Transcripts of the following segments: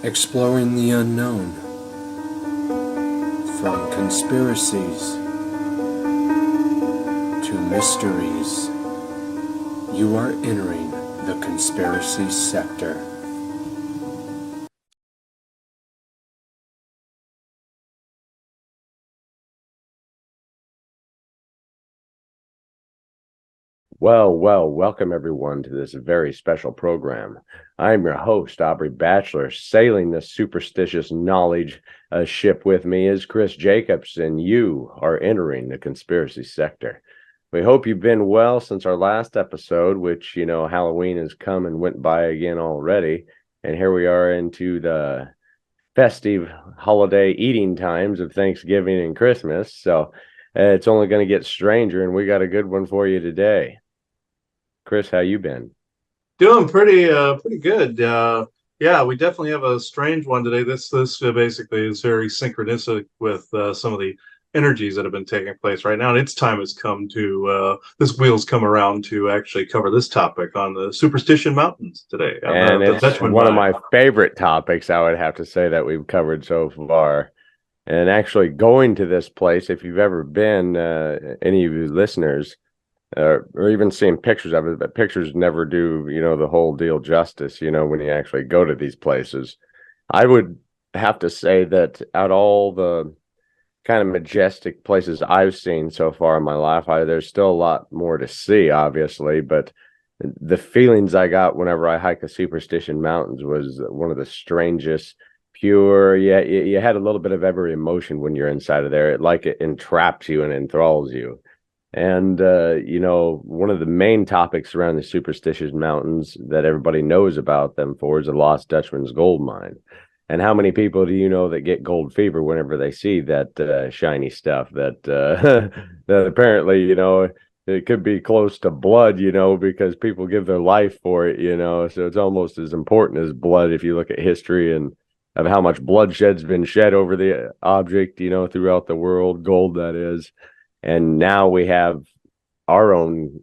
Exploring the unknown. From conspiracies to mysteries, you are entering the conspiracy sector. Well, welcome everyone to this very special program. I'm your host, Aubrey Batchelor. Sailing this superstitious knowledge ship with me is Chris Jacobs, and you are entering the conspiracy sector. We hope you've been well since our last episode, which, Halloween has come and went by again already. And here we are into the festive holiday eating times of Thanksgiving and Christmas. So it's only going to get stranger, and we got a good one for you today. Chris, how you been? Doing pretty good. Yeah, we definitely have a strange one today. This basically is very synchronistic with some of the energies that have been taking place right now, and its time has come to this wheel's come around to actually cover this topic on the Superstition Mountains today. And The it's Dutchman one of Mine. my favorite topics, I would have to say, that we've covered so far. And actually going to this place, if you've ever been, any of you listeners, or even seeing pictures of it, but pictures never do, the whole deal justice, when you actually go to these places. I would have to say that out of all the kind of majestic places I've seen so far in my life, there's still a lot more to see, obviously, but the feelings I got whenever I hiked the Superstition Mountains was one of the strangest, pure, yeah, you had a little bit of every emotion when you're inside of there. It entraps you and enthralls you. And, one of the main topics around the Superstition Mountains that everybody knows about them for is the Lost Dutchman's gold mine. And how many people do you know that get gold fever whenever they see that shiny stuff that that apparently, it could be close to blood, because people give their life for it, so it's almost as important as blood if you look at history and of how much bloodshed's been shed over the object, throughout the world, gold that is. And now we have our own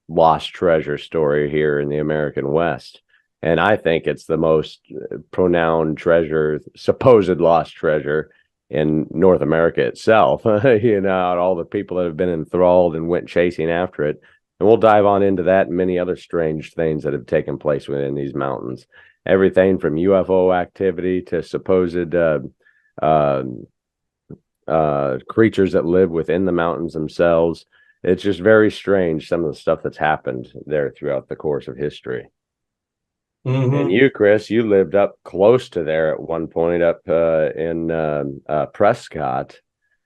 lost treasure story here in the American West. And I think it's the most pronoun treasure, supposed lost treasure in North America itself, all the people that have been enthralled and went chasing after it. And we'll dive on into that and many other strange things that have taken place within these mountains. Everything from UFO activity to supposed creatures that live within the mountains themselves. It's just very strange, some of the stuff that's happened there throughout the course of history. And you, Chris, you lived up close to there at one point, up in Prescott.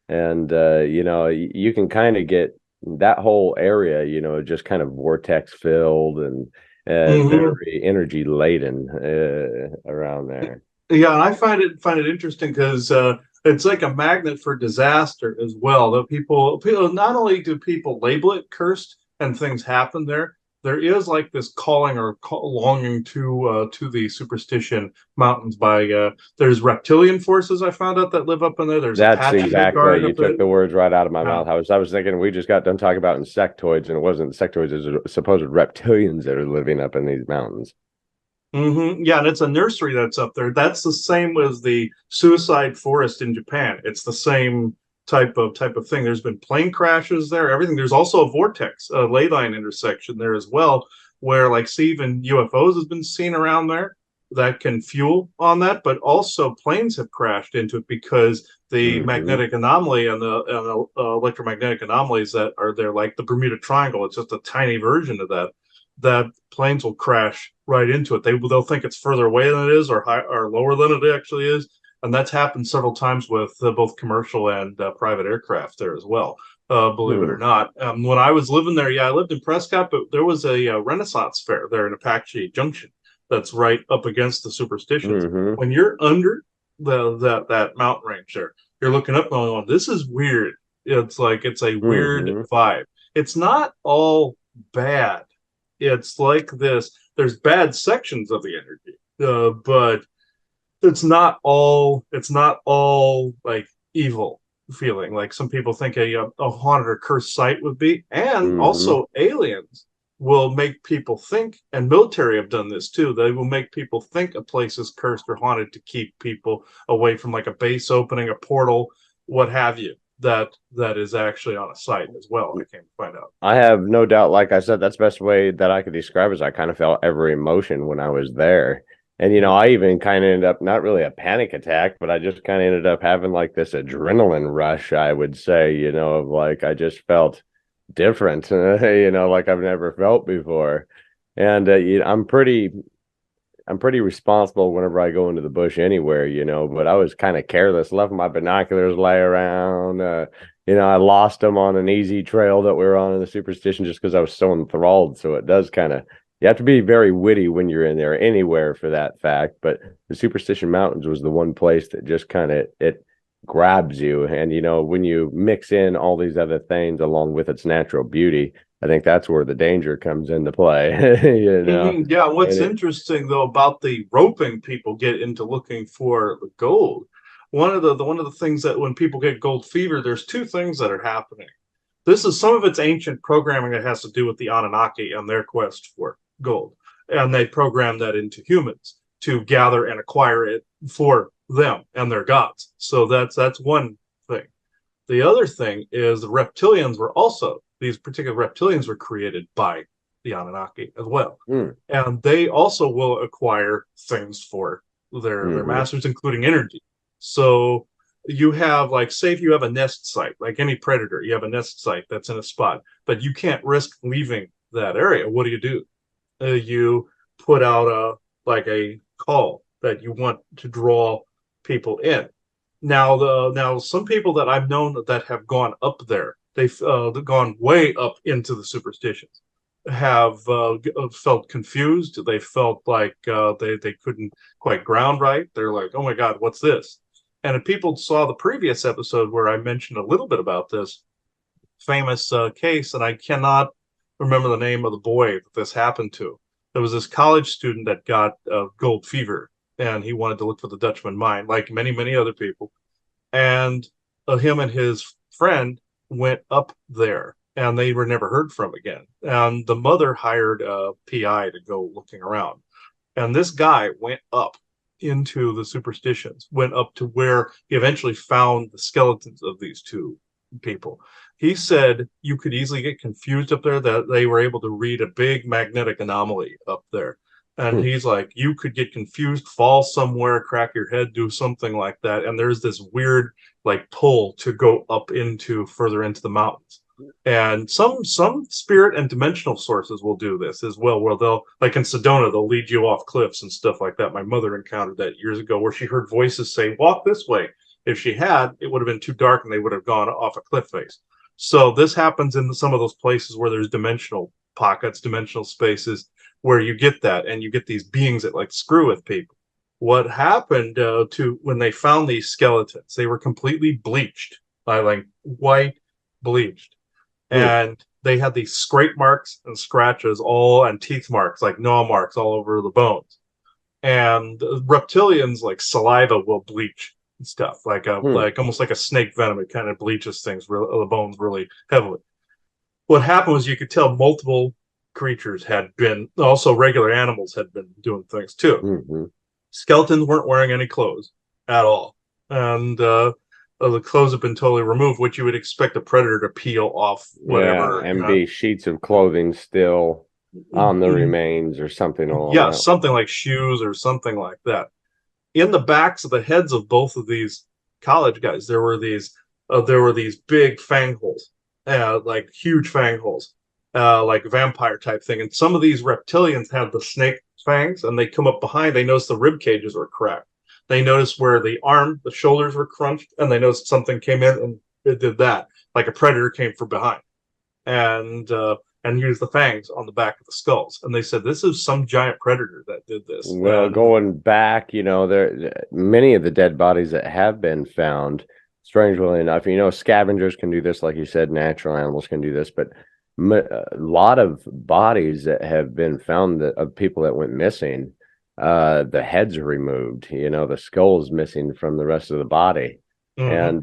And, you can kind of get that whole area, just kind of vortex filled and very energy laden around there. Yeah, and I find it interesting because it's like a magnet for disaster as well. That people not only do people label it cursed and things happen there. There is like this calling or longing to the Superstition Mountains by there's reptilian forces I found out that live up in there. There's That's exactly, you up there. took the words right out of my mouth. I was thinking we just got done talking about insectoids, and it wasn't insectoids, it's supposed reptilians that are living up in these mountains. Yeah, and it's a nursery that's up there. That's the same as the suicide forest in Japan. It's the same type of thing. There's been plane crashes there, everything. There's also a vortex, a ley line intersection there as well, where like see even UFOs has been seen around there that can fuel on that, but also planes have crashed into it because the magnetic anomaly and the electromagnetic anomalies that are there, like the Bermuda Triangle, it's just a tiny version of that. That planes will crash right into it. They'll think it's further away than it is, or high or lower than it actually is, and that's happened several times with both commercial and private aircraft there as well. Believe it or not, when I was living there, yeah, I lived in Prescott, but there was a Renaissance fair there in Apache Junction that's right up against the Superstitions. When you're under that mountain range there, you're looking up and going, "This is weird." It's like it's a weird vibe. It's not all bad. It's like this. There's bad sections of the energy, but it's not all. It's not all like evil feeling like some people think a haunted or cursed site would be, and also aliens will make people think, and military have done this too, they will make people think a place is cursed or haunted to keep people away from like a base opening, a portal, what have you, that is actually on a site as well. I came to find out. I have no doubt, like I said, that's the best way that I could describe it. Is I kind of felt every emotion when I was there. And, I even kind of ended up, not really a panic attack, but I just kind of ended up having like this adrenaline rush, I would say, of like, I just felt different, like I've never felt before. And I'm pretty responsible whenever I go into the bush anywhere, but I was kind of careless, left my binoculars lay around. I lost them on an easy trail that we were on in the Superstition just because I was so enthralled. So it does kind of, you have to be very witty when you're in there anywhere for that fact. But the Superstition Mountains was the one place that just kind of, it grabs you. And, when you mix in all these other things along with its natural beauty, I think that's where the danger comes into play. Yeah, what's interesting though about the roping people get into looking for the gold, one of the things that when people get gold fever, there's two things that are happening. This is some of its ancient programming that has to do with the Anunnaki and their quest for gold, and they program that into humans to gather and acquire it for them and their gods. So that's one thing. The other thing is the reptilians were also, these particular reptilians were created by the Anunnaki as well. And they also will acquire things for their masters, including energy. So you have, like, say if you have a nest site, like any predator, you have a nest site that's in a spot, but you can't risk leaving that area. What do? You put out a call that you want to draw people in. Now some people that I've known that have gone up there, they've gone way up into the superstitions, have felt confused. They felt like they couldn't quite ground right. They're like, oh my God, what's this? And if people saw the previous episode where I mentioned a little bit about this famous case, and I cannot remember the name of the boy that this happened to. There was this college student that got gold fever, and he wanted to look for the Dutchman mine, like many, many other people. And him and his friend went up there, and they were never heard from again. And the mother hired a PI to go looking around. And this guy went up into the superstitions, went up to where he eventually found the skeletons of these two people. He said you could easily get confused up there, that they were able to read a big magnetic anomaly up there. And he's like, you could get confused, fall somewhere, crack your head, do something like that. And there's this weird like pull to go up into further into the mountains. And some spirit and dimensional sources will do this as well, where they'll, like in Sedona, they'll lead you off cliffs and stuff like that. My mother encountered that years ago, where she heard voices say, walk this way. If she had, it would have been too dark and they would have gone off a cliff face. So this happens in some of those places where there's dimensional pockets, dimensional spaces, where you get that, and you get these beings that like screw with people. What happened to when they found these skeletons, they were completely bleached, by like white bleached. And they had these scrape marks and scratches and teeth marks, like gnaw marks all over the bones. And reptilians, like saliva will bleach and stuff, like almost like a snake venom. It kind of bleaches things, the bones really heavily. What happened was you could tell multiple creatures had been, also regular animals had been doing things too. Skeletons weren't wearing any clothes at all. And the clothes have been totally removed, which you would expect a predator to peel off whatever. Yeah, and be sheets of clothing still on the remains or something along that. Something like shoes or something like that. In the backs of the heads of both of these college guys, there were these big fang holes, like huge fang holes, like vampire type thing. And some of these reptilians had the snake fangs, and they come up behind. They noticed the rib cages were cracked. They noticed where the shoulders were crunched, and they noticed something came in and it did that, like a predator came from behind, and used the fangs on the back of the skulls. And they said this is some giant predator that did this. Well, going back, there many of the dead bodies that have been found, strangely enough, scavengers can do this, like you said, natural animals can do this, but a lot of bodies that have been found of people that went missing, the heads are removed, the skull is missing from the rest of the body. Hmm. and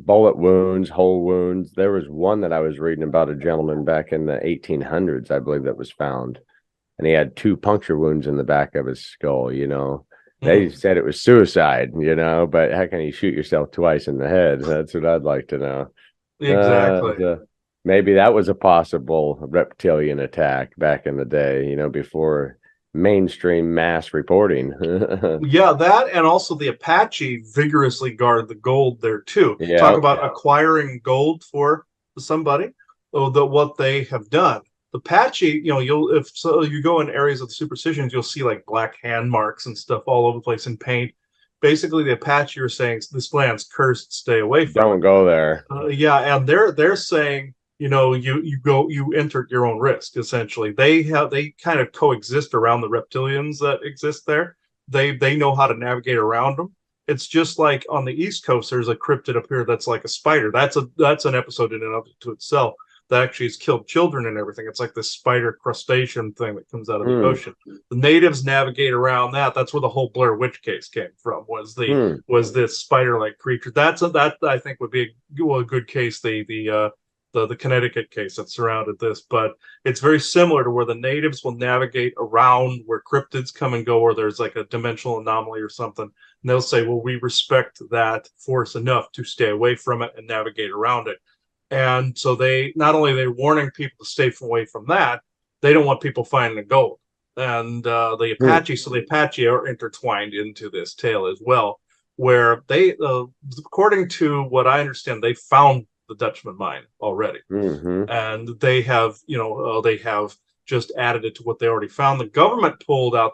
bullet wounds, hole wounds. There was one that I was reading about a gentleman back in the 1800s, I believe, that was found, and he had two puncture wounds in the back of his skull. They Hmm. said it was suicide. But how can you shoot yourself twice in the head? That's what I'd like to know. Exactly. Maybe that was a possible reptilian attack back in the day, before mainstream mass reporting. Yeah, that and also the Apache vigorously guard the gold there too. Talk Yeah. about acquiring gold for somebody. Oh, what they have done. The Apache, you'll if so you go in areas of the superstitions, you'll see like black hand marks and stuff all over the place in paint. Basically, the Apache are saying this land's cursed, stay away from it. Don't go there. Yeah, and they're saying, you enter at your own risk. Essentially, they kind of coexist around the reptilians that exist there. They know how to navigate around them. It's just like on the East Coast, there's a cryptid up here that's like a spider. That's an episode in and of to itself that actually has killed children and everything. It's like this spider crustacean thing that comes out of the Hmm. ocean. The natives navigate around that. That's where the whole Blair Witch case came from. Hmm. Was this spider-like creature? That I think would be a good case. The Connecticut case that surrounded this, but it's very similar to where the natives will navigate around where cryptids come and go, or there's like a dimensional anomaly or something, and they'll say, "Well, we respect that force enough to stay away from it and navigate around it." And so they not only they're warning people to stay away from that, they don't want people finding the gold. And Hmm. the Apache are intertwined into this tale as well, where according to what I understand, they found the Dutchman mine already, Hmm. and they have just added it to what they already found. The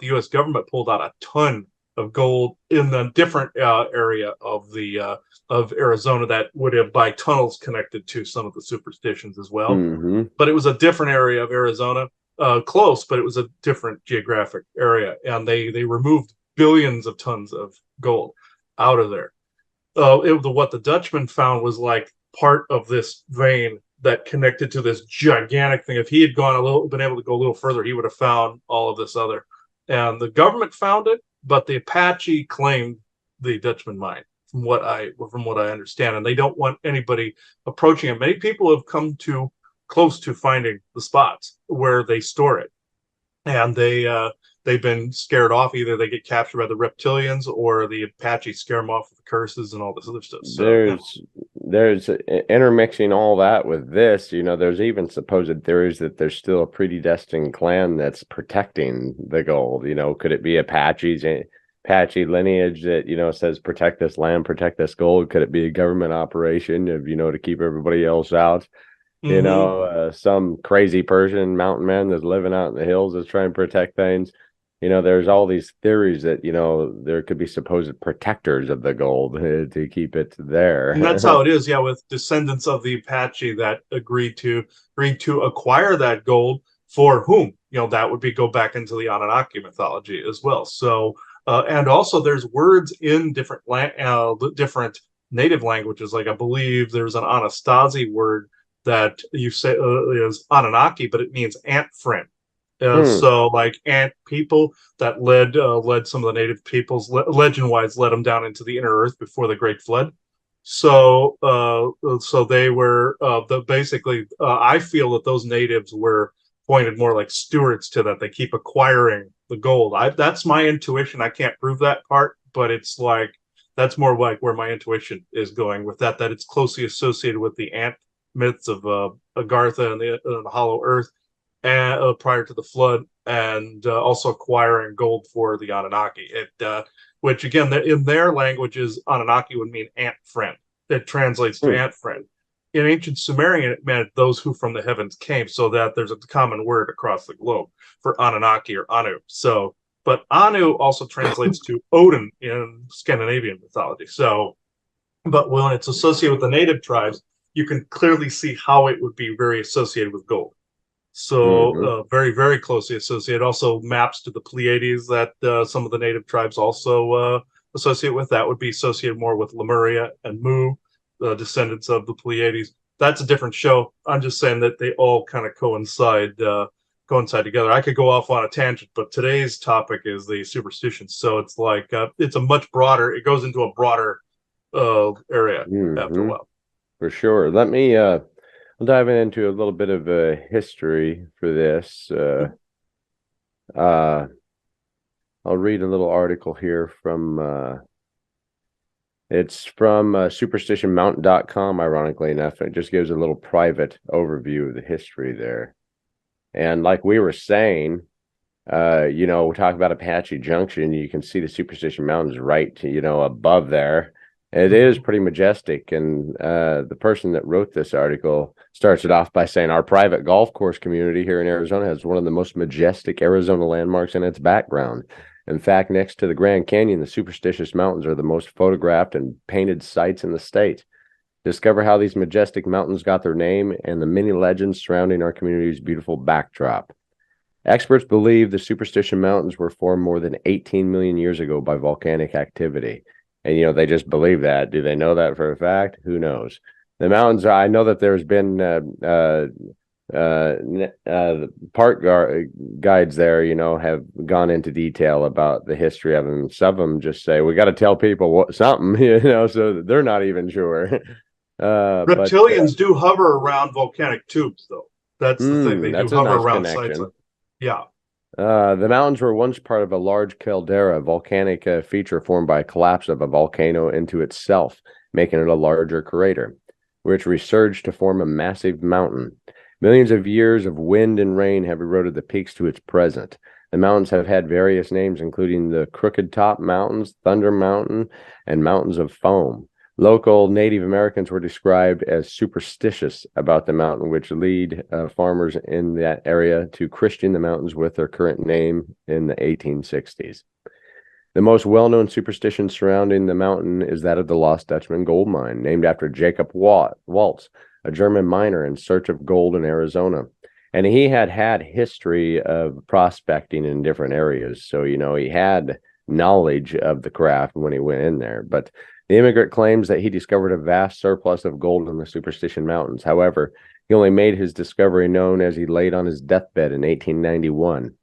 U.S. government pulled out a ton of gold in the different area of Arizona that would have by tunnels connected to some of the superstitions as well. Hmm. But it was a different area of Arizona, close, but it was a different geographic area, and they removed billions of tons of gold out of there. What the Dutchman found was like part of this vein that connected to this gigantic thing. If he had been able to go a little further, he would have found all of this other. And the government found it, but the Apache claimed the Dutchman mine, from what I understand, and they don't want anybody approaching it. Many people have come to close to finding the spots where they store it, and they've been scared off. Either they get captured by the reptilians or the Apache scare them off with the curses and all this other stuff. So yeah. There's intermixing all that with this. There's even supposed theories that there's still a predestined clan that's protecting the gold. Could it be Apache lineage that says protect this land, protect this gold? Could it be a government operation of to keep everybody else out? Mm-hmm. Some crazy person, mountain man that's living out in the hills is trying to protect things. There's all these theories that, there could be supposed protectors of the gold to keep it And there. that's how it is, yeah, with descendants of the Apache that agreed to acquire that gold for whom? That would be go back into the Anunnaki mythology as well. So, and also there's words in different native languages. Like I believe there's an Anasazi word that you say is Anunnaki, but it means ant friend. Hmm. So like ant people that led some of the native peoples legend wise led them down into the inner earth before the great flood. So they were basically I feel that those natives were pointed more like stewards to that. They keep acquiring the gold. That's my intuition. I can't prove that part, but it's like that's more like where my intuition is going with that. That it's closely associated with the ant myths of Agartha and the Hollow Earth, and prior to the flood, and also acquiring gold for the Anunnaki. Which again, in their languages, Anunnaki would mean ant friend. It translates to Hmm. ant friend. In ancient Sumerian, it meant those who from the heavens came, so that there's a common word across the globe for Anunnaki or Anu. So, but Anu also translates to Odin in Scandinavian mythology. So, but when it's associated with the native tribes, you can clearly see how it would be very associated with gold. So Hmm. very, very closely associated. Also maps to the Pleiades that some of the native tribes also associate with. That would be associated more with Lemuria and Mu, the descendants of the Pleiades. That's a different show. I'm just saying that they all kind of coincide together. I could go off on a tangent, but today's topic is the superstitions. So it's like it's a much broader. It goes into a broader area after a Hmm. while. For sure. Let me I'll dive into a little bit of history for this. Uh, I'll read a little article here from it's from superstitionmountain.com, ironically enough. It just gives a little private overview of the history there. And like we were saying, we talk about Apache Junction, you can see the Superstition Mountains right, above there. It is pretty majestic. And the person that wrote this article starts it off by saying our private golf course community here in Arizona has one of the most majestic Arizona landmarks in its background. In fact, next to the Grand Canyon, the Superstitious Mountains are the most photographed and painted sites in the state. Discover how these majestic mountains got their name and the many legends surrounding our community's beautiful backdrop. Experts believe the Superstition Mountains were formed more than 18 million years ago by volcanic activity. And, they just believe that. Do they know that for a fact? Who knows? The mountains, I know that there's been the guides there, have gone into detail about the history of them. Some of them just say, we got to tell people something, so they're not even sure. Reptilians do hover around volcanic tubes, though. That's the thing. They do That's a hover nice around connection. sites. Yeah. The mountains were once part of a large caldera, volcanic feature formed by a collapse of a volcano into itself, making it a larger crater, which resurged to form a massive mountain. Millions of years of wind and rain have eroded the peaks to its present. The mountains have had various names, including the Crooked Top Mountains, Thunder Mountain, and Mountains of Foam. Local Native Americans were described as superstitious about the mountain, which lead farmers in that area to christen the mountains with their current name in the 1860s. The most well-known superstition surrounding the mountain is that of the Lost Dutchman gold mine, named after Jacob Waltz, a German miner in search of gold in Arizona. And he had history of prospecting in different areas. So, he had knowledge of the craft when he went in there. But the immigrant claims that he discovered a vast surplus of gold in the Superstition Mountains. However, he only made his discovery known as he laid on his deathbed in 1891.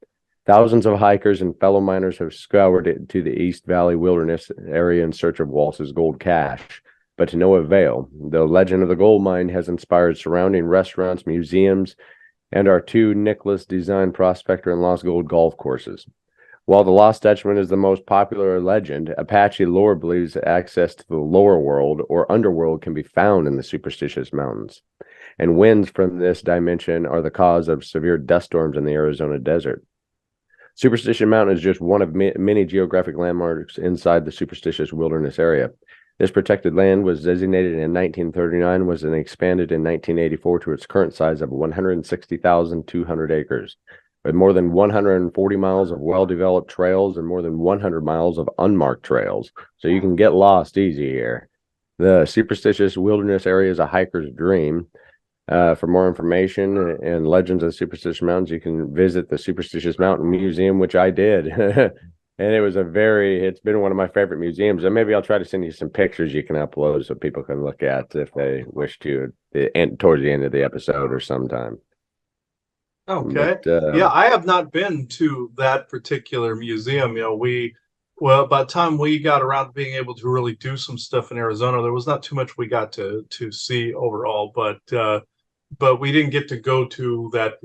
Thousands of hikers and fellow miners have scoured it to the East Valley Wilderness area in search of Waltz's gold cache, but to no avail. The legend of the gold mine has inspired surrounding restaurants, museums, and our two Nicholas designed Prospector and Lost Gold golf courses. While the Lost Dutchman is the most popular legend, Apache lore believes that access to the lower world or underworld can be found in the Superstitious Mountains, and winds from this dimension are the cause of severe dust storms in the Arizona desert. Superstition Mountain is just one of many geographic landmarks inside the Superstitious Wilderness area. This protected land was designated in 1939, was then expanded in 1984 to its current size of 160,200 acres. With more than 140 miles of well-developed trails and more than 100 miles of unmarked trails, so you can get lost easy here. The Superstitious Wilderness area is a hiker's dream. For more information and legends of the Superstitious Mountains, you can visit the Superstitious Mountain Museum, which I did. And it's been one of my favorite museums. And maybe I'll try to send you some pictures you can upload so people can look at if they wish to, towards the end of the episode or sometime. Okay. Yeah, I have not been to that particular museum. By the time we got around to being able to really do some stuff in Arizona, there was not too much we got to see overall, but we didn't get to go to that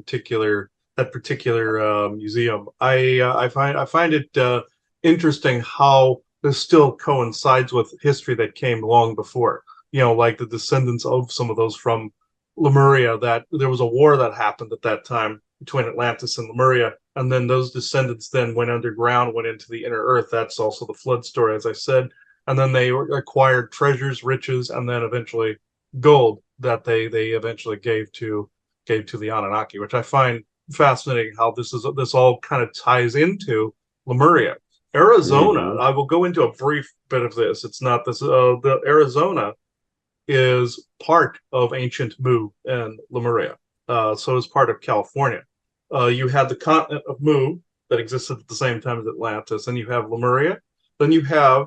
particular museum. I find it interesting how this still coincides with history that came long before. Like the descendants of some of those from Lemuria, that there was a war that happened at that time between Atlantis and Lemuria, and then those descendants then went underground, went into the inner earth. That's also the flood story, as I said. And then they acquired treasures, riches, and then eventually gold that they eventually gave to the Anunnaki, which I find fascinating how this all kind of ties into Lemuria. Arizona, I will go into a brief bit of this. It's not this. The Arizona is part of ancient Mu and Lemuria. So is part of California. You had the continent of Mu that existed at the same time as Atlantis, and you have Lemuria. Then you have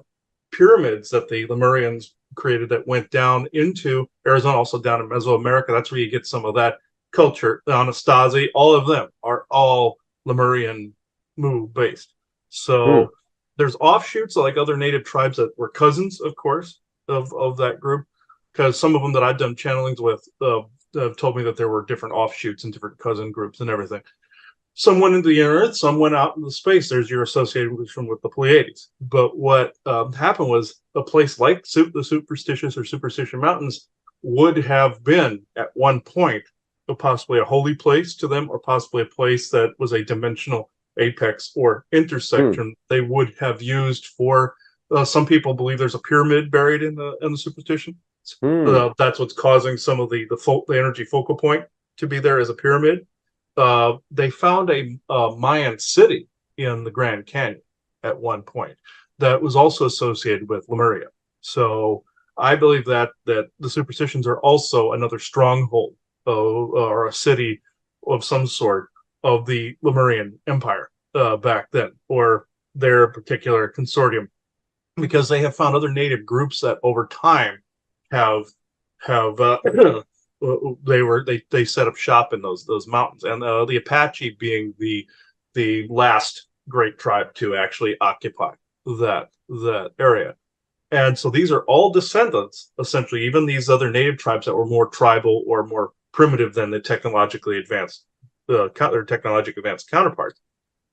pyramids that the Lemurians created that went down into Arizona, also down in Mesoamerica. That's where you get some of that culture. The Anasazi, all of them are all Lemurian Mu based. So there's offshoots like other native tribes that were cousins, of course. of that group, because some of them that I've done channelings with have told me that there were different offshoots and different cousin groups and everything. Some went into the inner Earth, some went out into space. There's your association with the Pleiades. But what happened was a place like the Superstitious or Superstition Mountains would have been at one point possibly a holy place to them, or possibly a place that was a dimensional apex or intersection they would have used for. Some people believe there's a pyramid buried in the Superstition. That's what's causing some of the energy focal point to be there as a pyramid. They found a Mayan city in the Grand Canyon at one point that was also associated with Lemuria. So I believe that the Superstitions are also another stronghold or a city of some sort of the Lemurian Empire back then, or their particular consortium, because they have found other native groups that over time have they set up shop in those mountains, and the Apache being the last great tribe to actually occupy that area. And so these are all descendants, essentially, even these other native tribes that were more tribal or more primitive than the technologically advanced counterparts.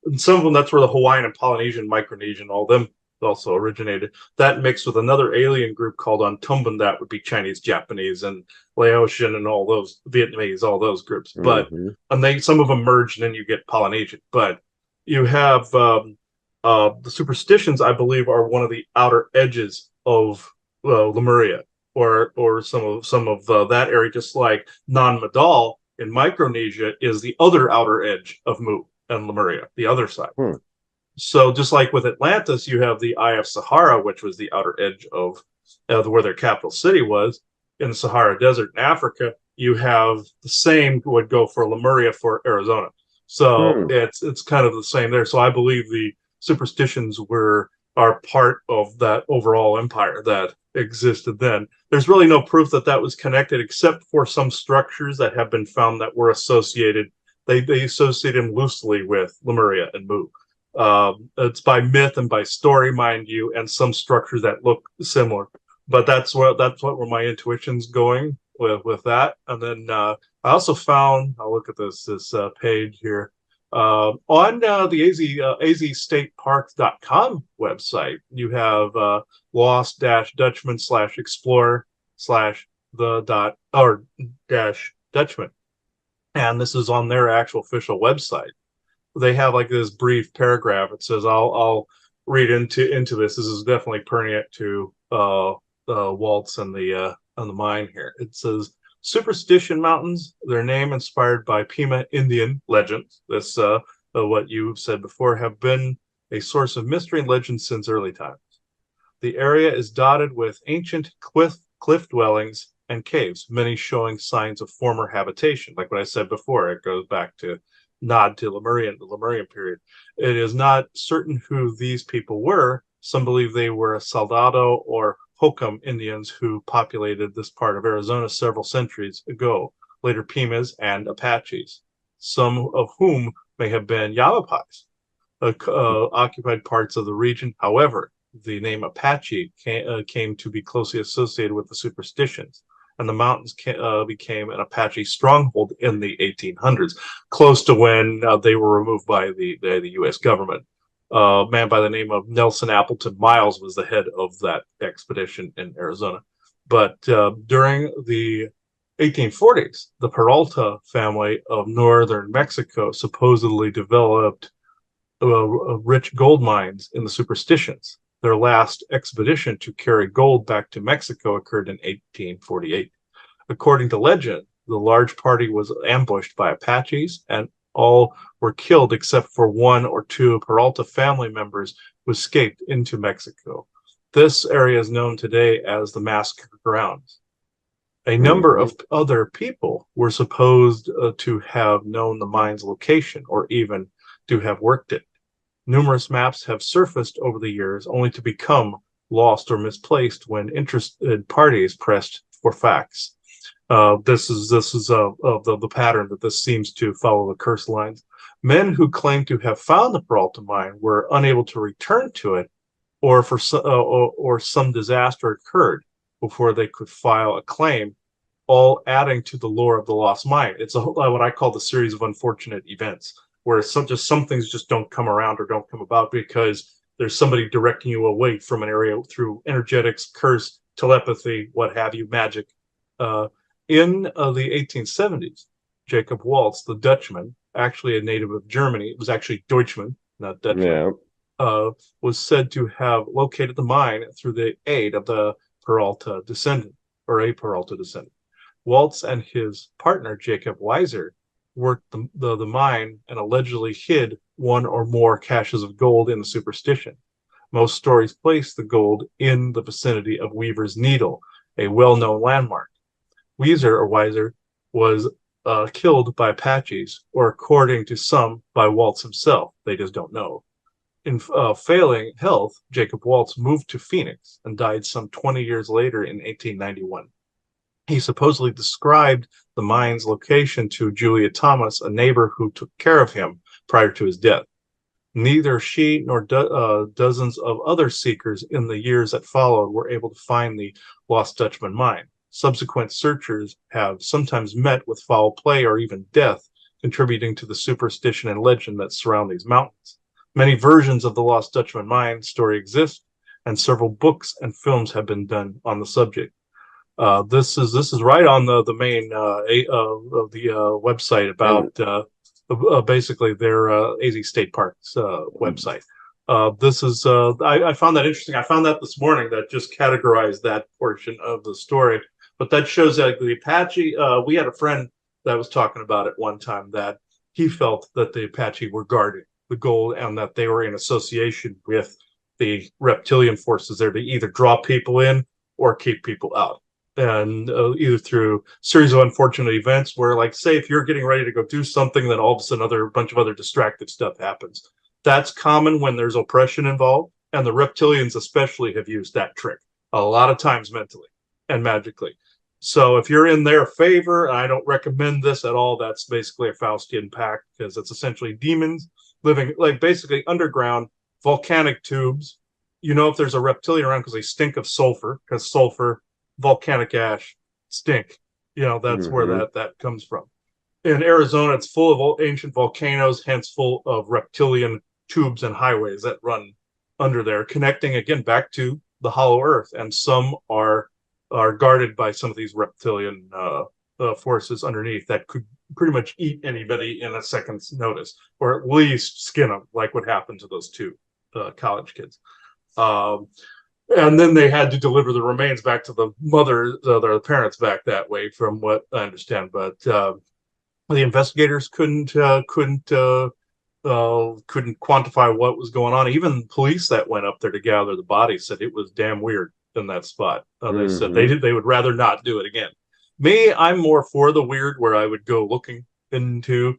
And some of them, that's where the Hawaiian and Polynesian, Micronesian, all them also originated. That mixed with another alien group called Untumban, that would be Chinese, Japanese, and Laotian, and all those Vietnamese, all those groups. But and some of them merged, and then you get Polynesian. But you have the Superstitions, I believe, are one of the outer edges of Lemuria, or some of that area, just like Non-Madal in Micronesia is the other outer edge of Mu and Lemuria, the other side. So just like with Atlantis, you have the Eye of Sahara, which was the outer edge of where their capital city was in the Sahara Desert in Africa. You have the same would go for Lemuria for Arizona. So it's kind of the same there. So I believe the Superstitions are part of that overall empire that existed then. There's really no proof that was connected, except for some structures that have been found that were associated. They associate them loosely with Lemuria and Mu. It's by myth and by story, mind you, and some structures that look similar. But that's what where my intuition's going with that. And then I also found, I'll look at this page here, on the azstateparks.com website. You have lost-dutchman/explore/the-Dutchman, and this is on their actual official website. They have like this brief paragraph. It says, I'll read into this. This is definitely pertinent to Waltz and the mine here. It says, Superstition Mountains, their name inspired by Pima Indian legends. This, what you said before, have been a source of mystery and legend since early times. The area is dotted with ancient cliff dwellings and caves, many showing signs of former habitation. Like what I said before, it goes back to nod to the Lemurian period. It is not certain who these people were. Some believe they were Soldado or Hokum Indians who populated this part of Arizona several centuries ago, later Pimas and Apaches, some of whom may have been Yavapais, occupied parts of the region. However, the name Apache came to be closely associated with the Superstitions, and the mountains became an Apache stronghold in the 1800s, close to when they were removed by the U.S. government. A man by the name of Nelson Appleton Miles was the head of that expedition in Arizona. But during the 1840s, the Peralta family of northern Mexico supposedly developed rich gold mines in the Superstitions. Their last expedition to carry gold back to Mexico occurred in 1848. According to legend, the large party was ambushed by Apaches, and all were killed except for one or two Peralta family members who escaped into Mexico. This area is known today as the Massacre Grounds. A number of other people were supposed to have known the mine's location or even to have worked it. Numerous maps have surfaced over the years, only to become lost or misplaced when interested parties pressed for facts. This is the pattern that this seems to follow the curse lines. Men who claim to have found the Peralta mine were unable to return to it, or some disaster occurred. before they could file a claim, all adding to the lore of the lost mine. It's what I call the series of unfortunate events, where some things just don't come around or don't come about because there's somebody directing you away from an area through energetics, curse, telepathy, what have you, magic. In the 1870s, Jacob Waltz, the Dutchman, actually a native of Germany, it was actually Deutschman, not Dutchman, was said to have located the mine through the aid of the Peralta descendant, or a Peralta descendant. Waltz and his partner, Jacob Weiser, worked the mine and allegedly hid one or more caches of gold in the Superstition. Most stories place the gold in the vicinity of Weaver's Needle, a well-known landmark. Weiser was killed by Apaches, or according to some, by Waltz himself. They just don't know. In failing health, Jacob Waltz moved to Phoenix and died some 20 years later in 1891. He supposedly described the mine's location to Julia Thomas, a neighbor who took care of him prior to his death. Neither she nor dozens of other seekers in the years that followed were able to find the Lost Dutchman mine. Subsequent searchers have sometimes met with foul play or even death, contributing to the superstition and legend that surround these mountains. Many versions of the Lost Dutchman mine story exist, and several books and films have been done on the subject. This is right on the main of the website about basically their AZ State Park's website. This is I found that interesting. I found that this morning, that just categorized that portion of the story. But that shows that the Apache, we had a friend that was talking about it one time, that he felt that the Apache were guarding the gold and that they were in association with the reptilian forces there to either draw people in or keep people out. And either through a series of unfortunate events where, like, say, if you're getting ready to go do something, then all of a sudden a bunch of other distracted stuff happens. That's common when there's oppression involved, and the reptilians especially have used that trick a lot of times mentally and magically. So if you're in their favor, I don't recommend this at all. That's basically a Faustian pact, because it's essentially demons living like basically underground volcanic tubes. You know if there's a reptilian around because they stink of sulfur, because sulfur, volcanic ash stink. You know, that's where that comes from. In Arizona, it's full of ancient volcanoes, hence full of reptilian tubes and highways that run under there, connecting again back to the hollow earth. And some are guarded by some of these reptilian forces underneath that could pretty much eat anybody in a second's notice, or at least skin them, like what happened to those two college kids. And then they had to deliver the remains back to the mother, their parents back that way, from what I understand. But the investigators couldn't quantify what was going on. Even police that went up there to gather the bodies said it was damn weird in that spot. They said they would rather not do it again. Me, I'm more for the weird, where I would go looking into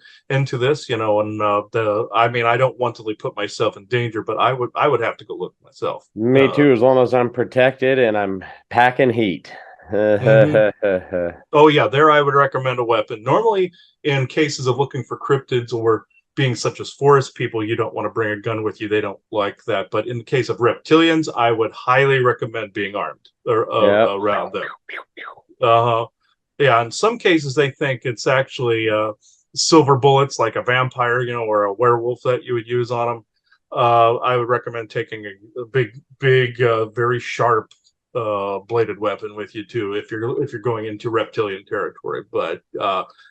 this, you know, and I mean, I don't want to put myself in danger, but I would have to go look myself. Me too, as long as I'm protected and I'm packing heat. Oh yeah, there I would recommend a weapon. Normally, in cases of looking for cryptids or being such as forest people, you don't want to bring a gun with you. They don't like that. But in the case of reptilians, I would highly recommend being armed around them. Yeah, in some cases they think it's actually silver bullets, like a vampire, you know, or a werewolf that you would use on them. I would recommend taking a big, very sharp bladed weapon with you too, if you're going into reptilian territory. But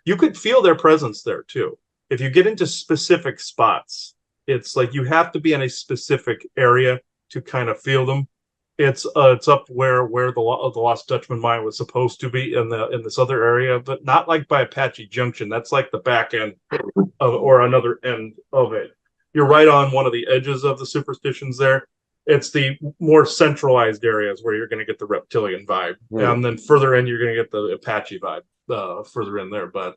you could feel their presence there too. If you get into specific spots, it's like you have to be in a specific area to kind of feel them. It's up where the Lost Dutchman mine was supposed to be in this other area, but not like by Apache Junction. That's like the back end or another end of it. You're right on one of the edges of the superstitions there. It's the more centralized areas where you're going to get the reptilian vibe, and then further in you're going to get the Apache vibe further in there. But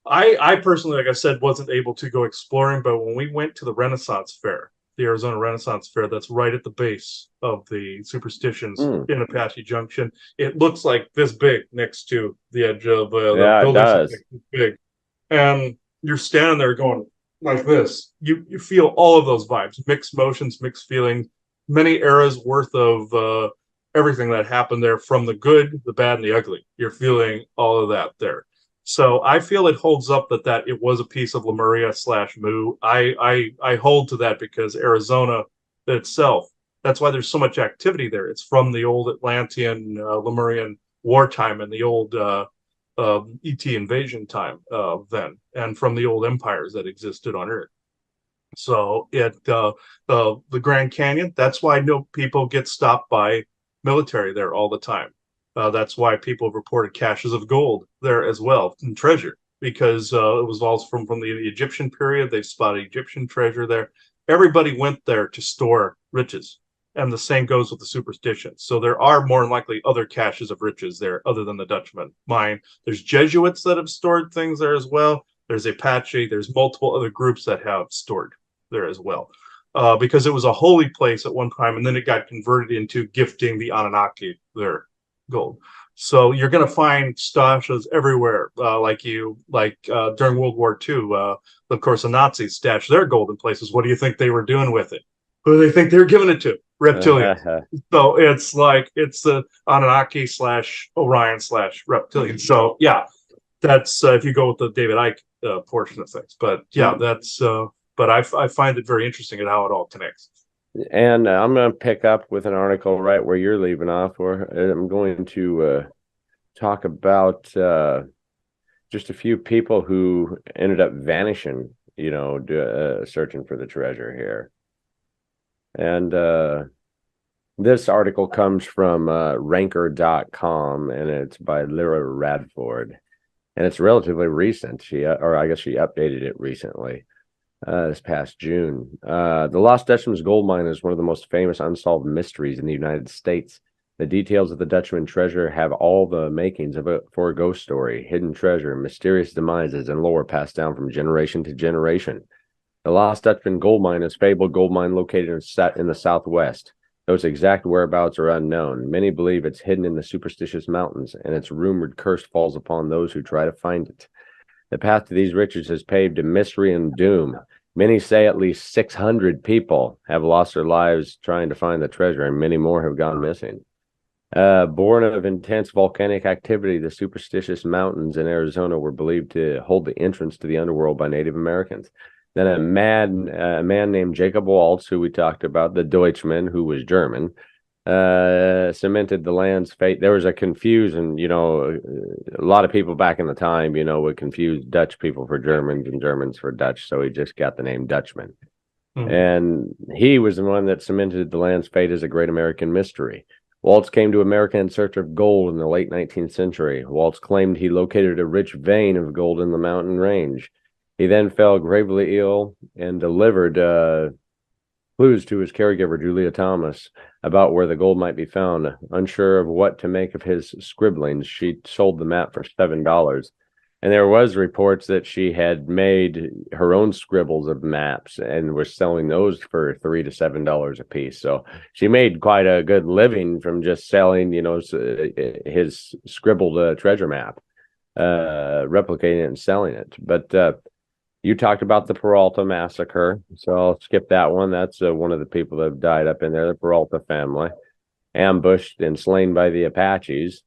I personally, like I said, wasn't able to go exploring, but when we went to the Renaissance Fair, the Arizona Renaissance Fair, that's right at the base of the Superstitions in Apache Junction. It looks like this big next to the edge of the building. It does. Big, and you're standing there going like this. You feel all of those vibes, mixed motions, mixed feelings, many eras worth of everything that happened there, from the good, the bad, and the ugly. You're feeling all of that there. So I feel it holds up that it was a piece of Lemuria / Mu. I hold to that because Arizona itself, that's why there's so much activity there. It's from the old Atlantean, Lemurian wartime and the old ET invasion time then, and from the old empires that existed on Earth. So the Grand Canyon, that's why no people get stopped by military there all the time. That's why people have reported caches of gold there as well, and treasure, because it was all from the Egyptian period. They spotted Egyptian treasure there. Everybody went there to store riches, and the same goes with the Superstition. So there are more than likely other caches of riches there other than the Dutchman mine. There's Jesuits that have stored things there as well. There's Apache. There's multiple other groups that have stored there as well, because it was a holy place at one time, and then it got converted into gifting the Anunnaki their gold. So you're going to find stashes everywhere, like during World War II. Of course, the Nazis stashed their gold in places. What do you think they were doing with it? Who do they think they were giving it to? Reptilians. So it's like it's the Anunnaki / Orion / reptilian. So yeah, that's if you go with the David Icke portion of things. But yeah, that's. But I find it very interesting at how it all connects. And I'm going to pick up with an article right where you're leaving off, or I'm going to talk about just a few people who ended up vanishing, searching for the treasure here. And this article comes from ranker.com, and it's by Lyra Radford. And it's relatively recent. I guess she updated it recently. This past June. The Lost Dutchman's gold mine is one of the most famous unsolved mysteries in the United States. The details of the Dutchman treasure have all the makings for a ghost story. Hidden treasure, mysterious demises, and lore passed down from generation to generation. The Lost Dutchman gold mine is a fabled gold mine located in the Southwest. Though its exact whereabouts are unknown, many believe it's hidden in the Superstitious Mountains, and its rumored curse falls upon those who try to find it. The path to these riches is paved in mystery and doom. Many say at least 600 people have lost their lives trying to find the treasure, and many more have gone missing. Born of intense volcanic activity, the Superstitious Mountains in Arizona were believed to hold the entrance to the underworld by Native Americans. Then a man named Jacob Waltz, who we talked about, the Deutschman, who was German, cemented the land's fate. There was a confusion, a lot of people back in the time, would confuse Dutch people for Germans and Germans for Dutch, so he just got the name Dutchman. Mm-hmm. And he was the one that cemented the land's fate as a great American mystery. Waltz came to America in search of gold in the late 19th century. Waltz claimed he located a rich vein of gold in the mountain range. He then fell gravely ill and delivered clues to his caregiver, Julia Thomas, about where the gold might be found. Unsure of what to make of his scribblings, she sold the map for $7. And there was reports that she had made her own scribbles of maps and was selling those for $3 to $7 a piece. So she made quite a good living from just selling, his scribbled treasure map, replicating it and selling it. But you talked about the Peralta massacre, so I'll skip that one. That's one of the people that have died up in there, the Peralta family, ambushed and slain by the Apaches.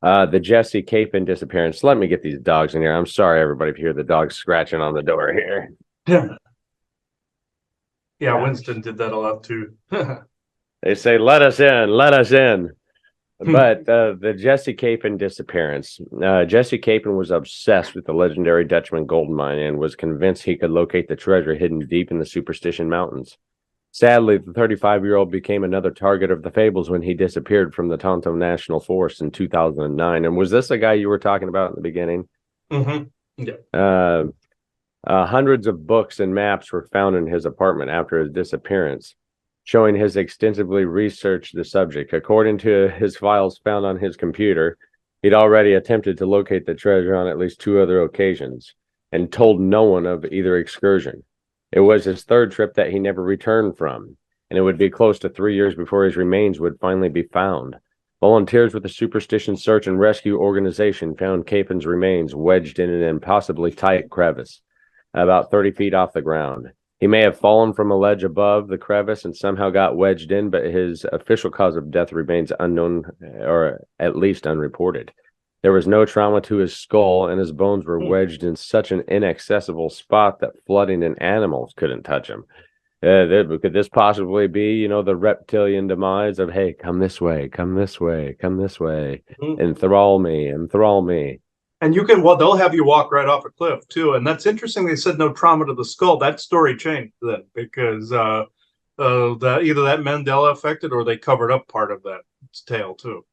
The Jesse Capin disappearance. Let me get these dogs in here. I'm sorry, everybody, if you hear the dogs scratching on the door here. Yeah, Winston did that a lot too. They say, let us in, let us in. But the Jesse Capin disappearance. Jesse Capin was obsessed with the legendary Dutchman gold mine and was convinced he could locate the treasure hidden deep in the Superstition Mountains. Sadly, the 35-year-old became another target of the fables when he disappeared from the Tonto National Forest in 2009. And was this the guy you were talking about in the beginning? Mm-hmm. Yeah. Hundreds of books and maps were found in his apartment after his disappearance, showing his extensively researched the subject. According to his files found on his computer, he'd already attempted to locate the treasure on at least 2 other occasions and told no one of either excursion. It was his 3rd trip that he never returned from, and it would be close to 3 years before his remains would finally be found. Volunteers with the Superstition Search and Rescue Organization found Capin's remains wedged in an impossibly tight crevice, about 30 feet off the ground. He may have fallen from a ledge above the crevice and somehow got wedged in, but his official cause of death remains unknown, or at least unreported. There was no trauma to his skull, and his bones were wedged in such an inaccessible spot that flooding and animals couldn't touch him. Could this possibly be, the reptilian demise of, hey, come this way, come this way, come this way, enthrall me, enthrall me. And they'll have you walk right off a cliff too. And that's interesting. They said no trauma to the skull. That story changed then because that either that Mandela affected or they covered up part of that tale too.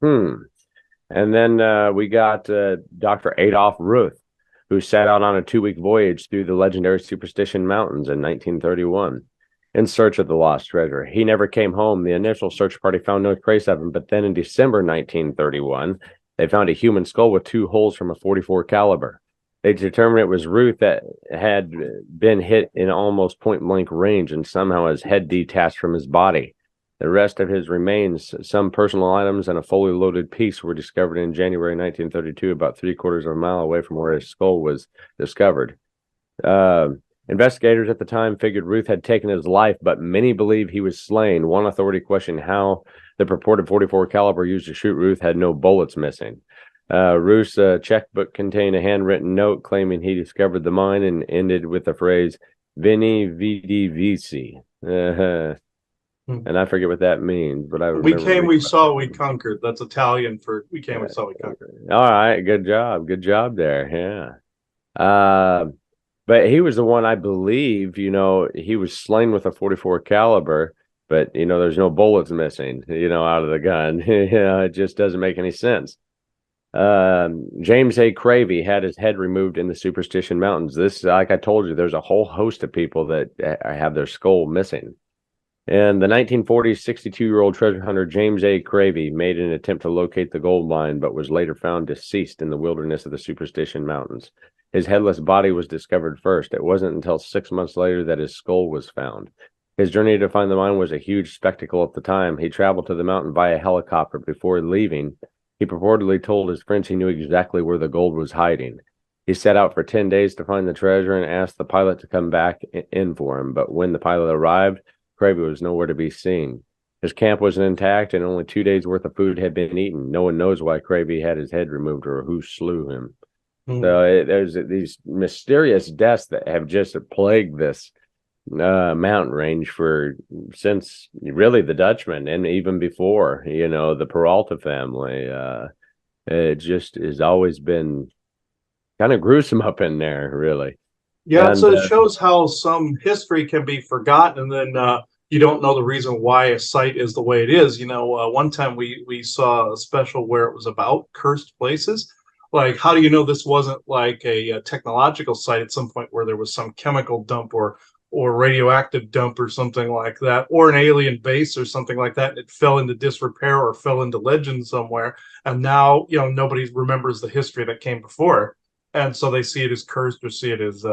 And then we got Dr. Adolf Ruth, who set out on a 2-week voyage through the legendary Superstition Mountains in 1931 in search of the lost treasure. He never came home. The initial search party found no trace of him, but then in December 1931, they found a human skull with 2 holes from a .44 caliber. They determined it was Ruth that had been hit in almost point-blank range, and somehow his head detached from his body. The rest of his remains, some personal items, and a fully loaded piece were discovered in January 1932, about 3/4 of a mile away from where his skull was discovered. Investigators at the time figured Ruth had taken his life, but many believe he was slain. One authority questioned how the purported .44 caliber used to shoot Ruth had no bullets missing. Ruth's checkbook contained a handwritten note claiming he discovered the mine and ended with the phrase "Veni Vidi Vici." And I forget what that means, but I we came, we saw, we conquered. That's Italian for we came, we saw, we conquered. All right, good job there. Yeah. But he was the one, I believe, he was slain with a .44 caliber, but there's no bullets missing, out of the gun. It just doesn't make any sense. James A. Cravey had his head removed in the Superstition Mountains. This, like I told you, there's a whole host of people that have their skull missing. In the 1940s, 62-year-old treasure hunter James A. Cravey made an attempt to locate the gold mine, but was later found deceased in the wilderness of the Superstition Mountains. His headless body was discovered first. It wasn't until 6 months later that his skull was found. His journey to find the mine was a huge spectacle at the time. He traveled to the mountain via helicopter. Before leaving, he purportedly told his friends he knew exactly where the gold was hiding. He set out for 10 days to find the treasure and asked the pilot to come back in for him, but when the pilot arrived, Cravey was nowhere to be seen. His camp was intact, and only 2 days' worth of food had been eaten. No one knows why Cravey had his head removed or who slew him. So there's these mysterious deaths that have just plagued this mountain range since really the Dutchmen, and even before, the Peralta family. It just has always been kind of gruesome up in there, really. Yeah, so it shows how some history can be forgotten, and then you don't know the reason why a site is the way it is. One time we saw a special where it was about cursed places. Like, how do you know this wasn't like a technological site at some point where there was some chemical dump or radioactive dump or something like that, or an alien base or something like that, and it fell into disrepair or fell into legend somewhere, and now nobody remembers the history that came before, and so they see it as cursed or see it as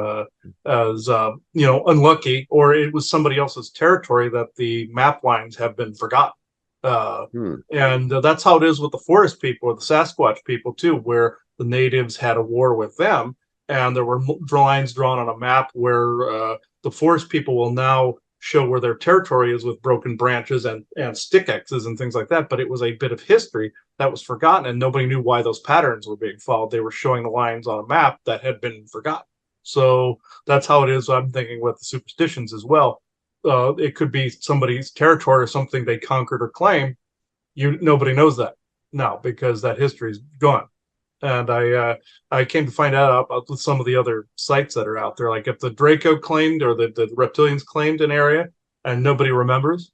unlucky, or it was somebody else's territory that the map lines have been forgotten. And that's how it is with the forest people or the Sasquatch people too, where the natives had a war with them, and there were lines drawn on a map where the forest people will now show where their territory is with broken branches and stick X's and things like that. But it was a bit of history that was forgotten, and nobody knew why those patterns were being followed. They were showing the lines on a map that had been forgotten. So that's how it is. I'm thinking with the superstitions as well. It could be somebody's territory or something they conquered or claimed. Nobody knows that now because that history is gone. And I came to find out with some of the other sites that are out there. Like if the Draco claimed or the reptilians claimed an area and nobody remembers,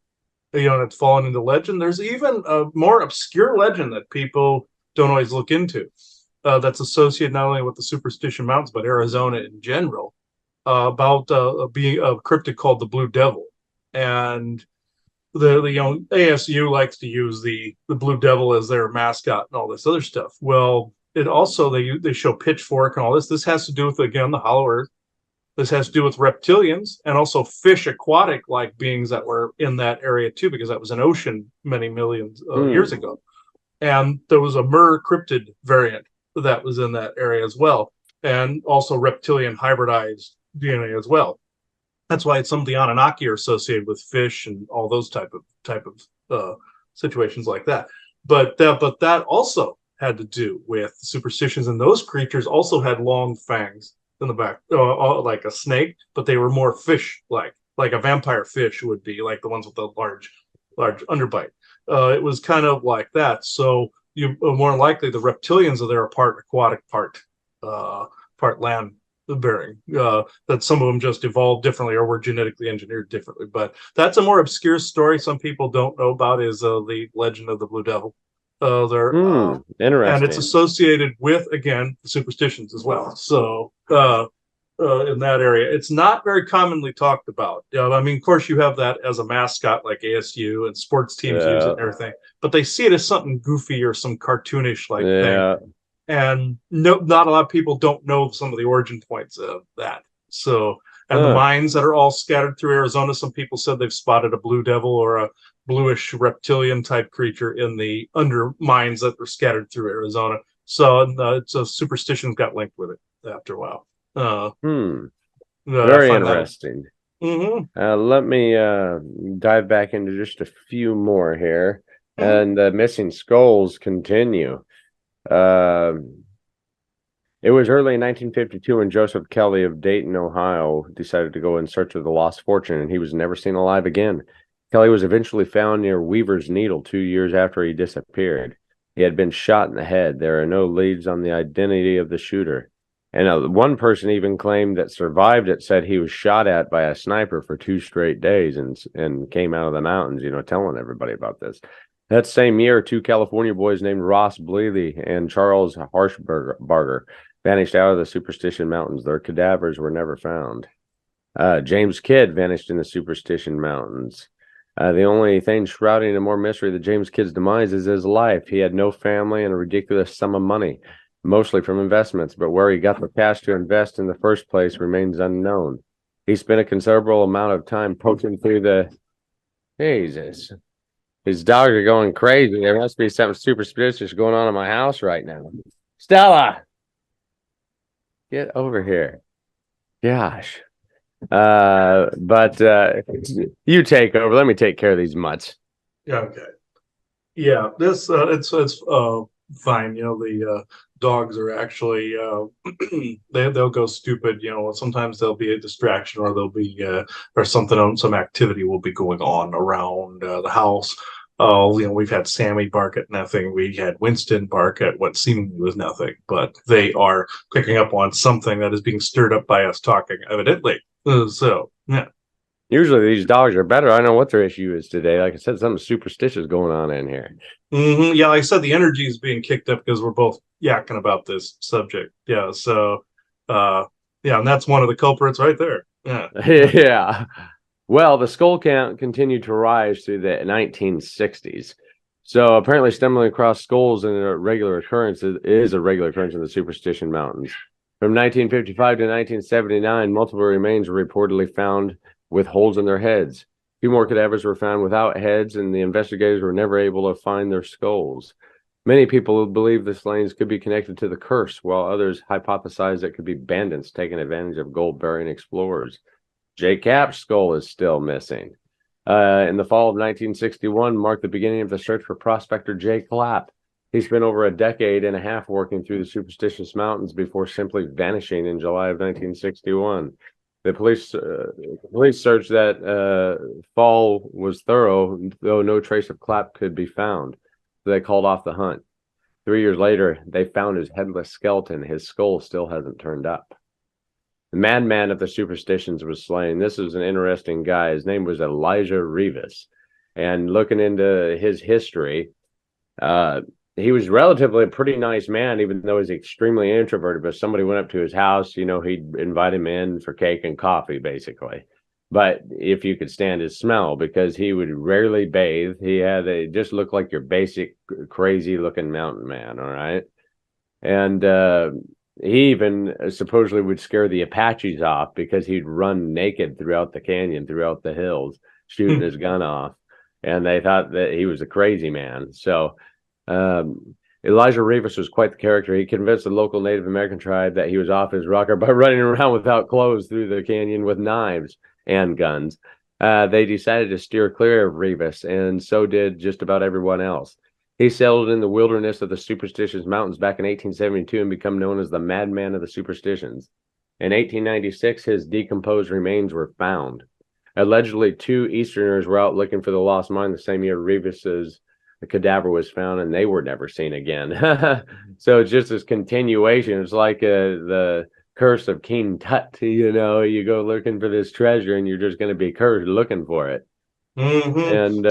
and it's fallen into legend. There's even a more obscure legend that people don't always look into that's associated not only with the Superstition Mountains, but Arizona in general, about being a cryptid called the Blue Devil. And the ASU likes to use the Blue Devil as their mascot and all this other stuff. Well, it also they show Pitchfork and all this. This has to do with, again, the Hollow Earth. This has to do with reptilians and also fish aquatic like beings that were in that area too, because that was an ocean many millions of years ago. And there was a Mer cryptid variant that was in that area as well, and also reptilian hybridized DNA as well. That's why some of the Anunnaki are associated with fish and all those type of situations like that. But that also had to do with superstitions, and those creatures also had long fangs in the back, like a snake, but they were more fish like a vampire fish would be, like the ones with the large underbite. It was kind of like that. So you more likely the reptilians are there are part aquatic, part land bearing. That some of them just evolved differently or were genetically engineered differently. But that's a more obscure story some people don't know about, is the legend of the Blue Devil. And Interesting. it's associated with, again, the superstitions as well. So in that area, it's not very commonly talked about. I mean, of course, you have that as a mascot, like ASU and sports teams use it and everything, but they see it as something goofy or some cartoonish like thing. And not a lot of people don't know some of the origin points of that. So, and the mines that are all scattered through Arizona, some people said they've spotted a blue devil or a bluish reptilian type creature in the under mines that are scattered through Arizona. So, superstitions got linked with it after a while. Very interesting. Let me dive back into just a few more here, and the missing skulls continue. It was early in 1952 when Joseph Kelly of Dayton, Ohio, decided to go in search of the lost fortune, and he was never seen alive again. Kelly was eventually found near Weaver's Needle 2 years after he disappeared. He had been shot in the head. There are no leads on the identity of the shooter. And one person even claimed that survived it said he was shot at by a sniper for 2 straight days and came out of the mountains, telling everybody about this. That same year, 2 California boys named Ross Bleely and Charles Harshbarger vanished out of the Superstition Mountains. Their cadavers were never found. James Kidd vanished in the Superstition Mountains. The only thing shrouding in more mystery than James Kidd's demise is his life. He had no family and a ridiculous sum of money, mostly from investments, but where he got the cash to invest in the first place remains unknown. He spent a considerable amount of time poking through the... Jesus. His dogs are going crazy. There must be something superstitious going on in my house right now. Stella! Get over here. Gosh. But you take over. Let me take care of these mutts. Yeah, okay. Yeah, this it's fine. The dogs are actually they'll go stupid. Sometimes there'll be a distraction, or there'll be or some activity will be going on around the house. We've had Sammy bark at nothing. We had Winston bark at what seemingly was nothing, but they are picking up on something that is being stirred up by us talking, evidently. So, yeah. Usually these dogs are better. I don't know what their issue is today. Like I said, something superstitious going on in here. Yeah, like I said, the energy is being kicked up because we're both yakking about this subject. Yeah, so, and that's one of the culprits right there. Yeah. Yeah. Well, the skull count continued to rise through the 1960s. So apparently stumbling across skulls is a regular occurrence in the Superstition Mountains. From 1955 to 1979, multiple remains were reportedly found with holes in their heads. 2 more cadavers were found without heads, and the investigators were never able to find their skulls. Many people believe the slayings could be connected to the curse, while others hypothesize it could be bandits taking advantage of gold-bearing explorers. J. Cap's skull is still missing. In the fall of 1961 marked the beginning of the search for prospector J. Clapp. He spent over a decade and a half working through the Superstitious Mountains before simply vanishing in July of 1961. The police search that fall was thorough, though no trace of Clapp could be found. So they called off the hunt. 3 years later, they found his headless skeleton. His skull still hasn't turned up. The madman of the superstitions was slain. This was an interesting guy. His name was Elijah Rivas. And looking into his history, he was relatively a pretty nice man, even though he's extremely introverted. But somebody went up to his house, he'd invite him in for cake and coffee, basically. But if you could stand his smell, because he would rarely bathe, just looked like your basic crazy looking mountain man. All right. And he even supposedly would scare the Apaches off because he'd run naked throughout the canyon, throughout the hills, shooting his gun off. And they thought that he was a crazy man. So Elijah Rivas was quite the character. He convinced the local Native American tribe that he was off his rocker by running around without clothes through the canyon with knives. and guns, they decided to steer clear of Revis, and so did just about everyone else. He settled in the wilderness of the Superstitions Mountains back in 1872 and became known as the Madman of the Superstitions. In 1896, his decomposed remains were found. Allegedly, 2 Easterners were out looking for the lost mine the same year Revis's cadaver was found, and they were never seen again. So it's just this continuation. It's like the curse of King Tut. You go looking for this treasure, and you're just going to be cursed looking for it. And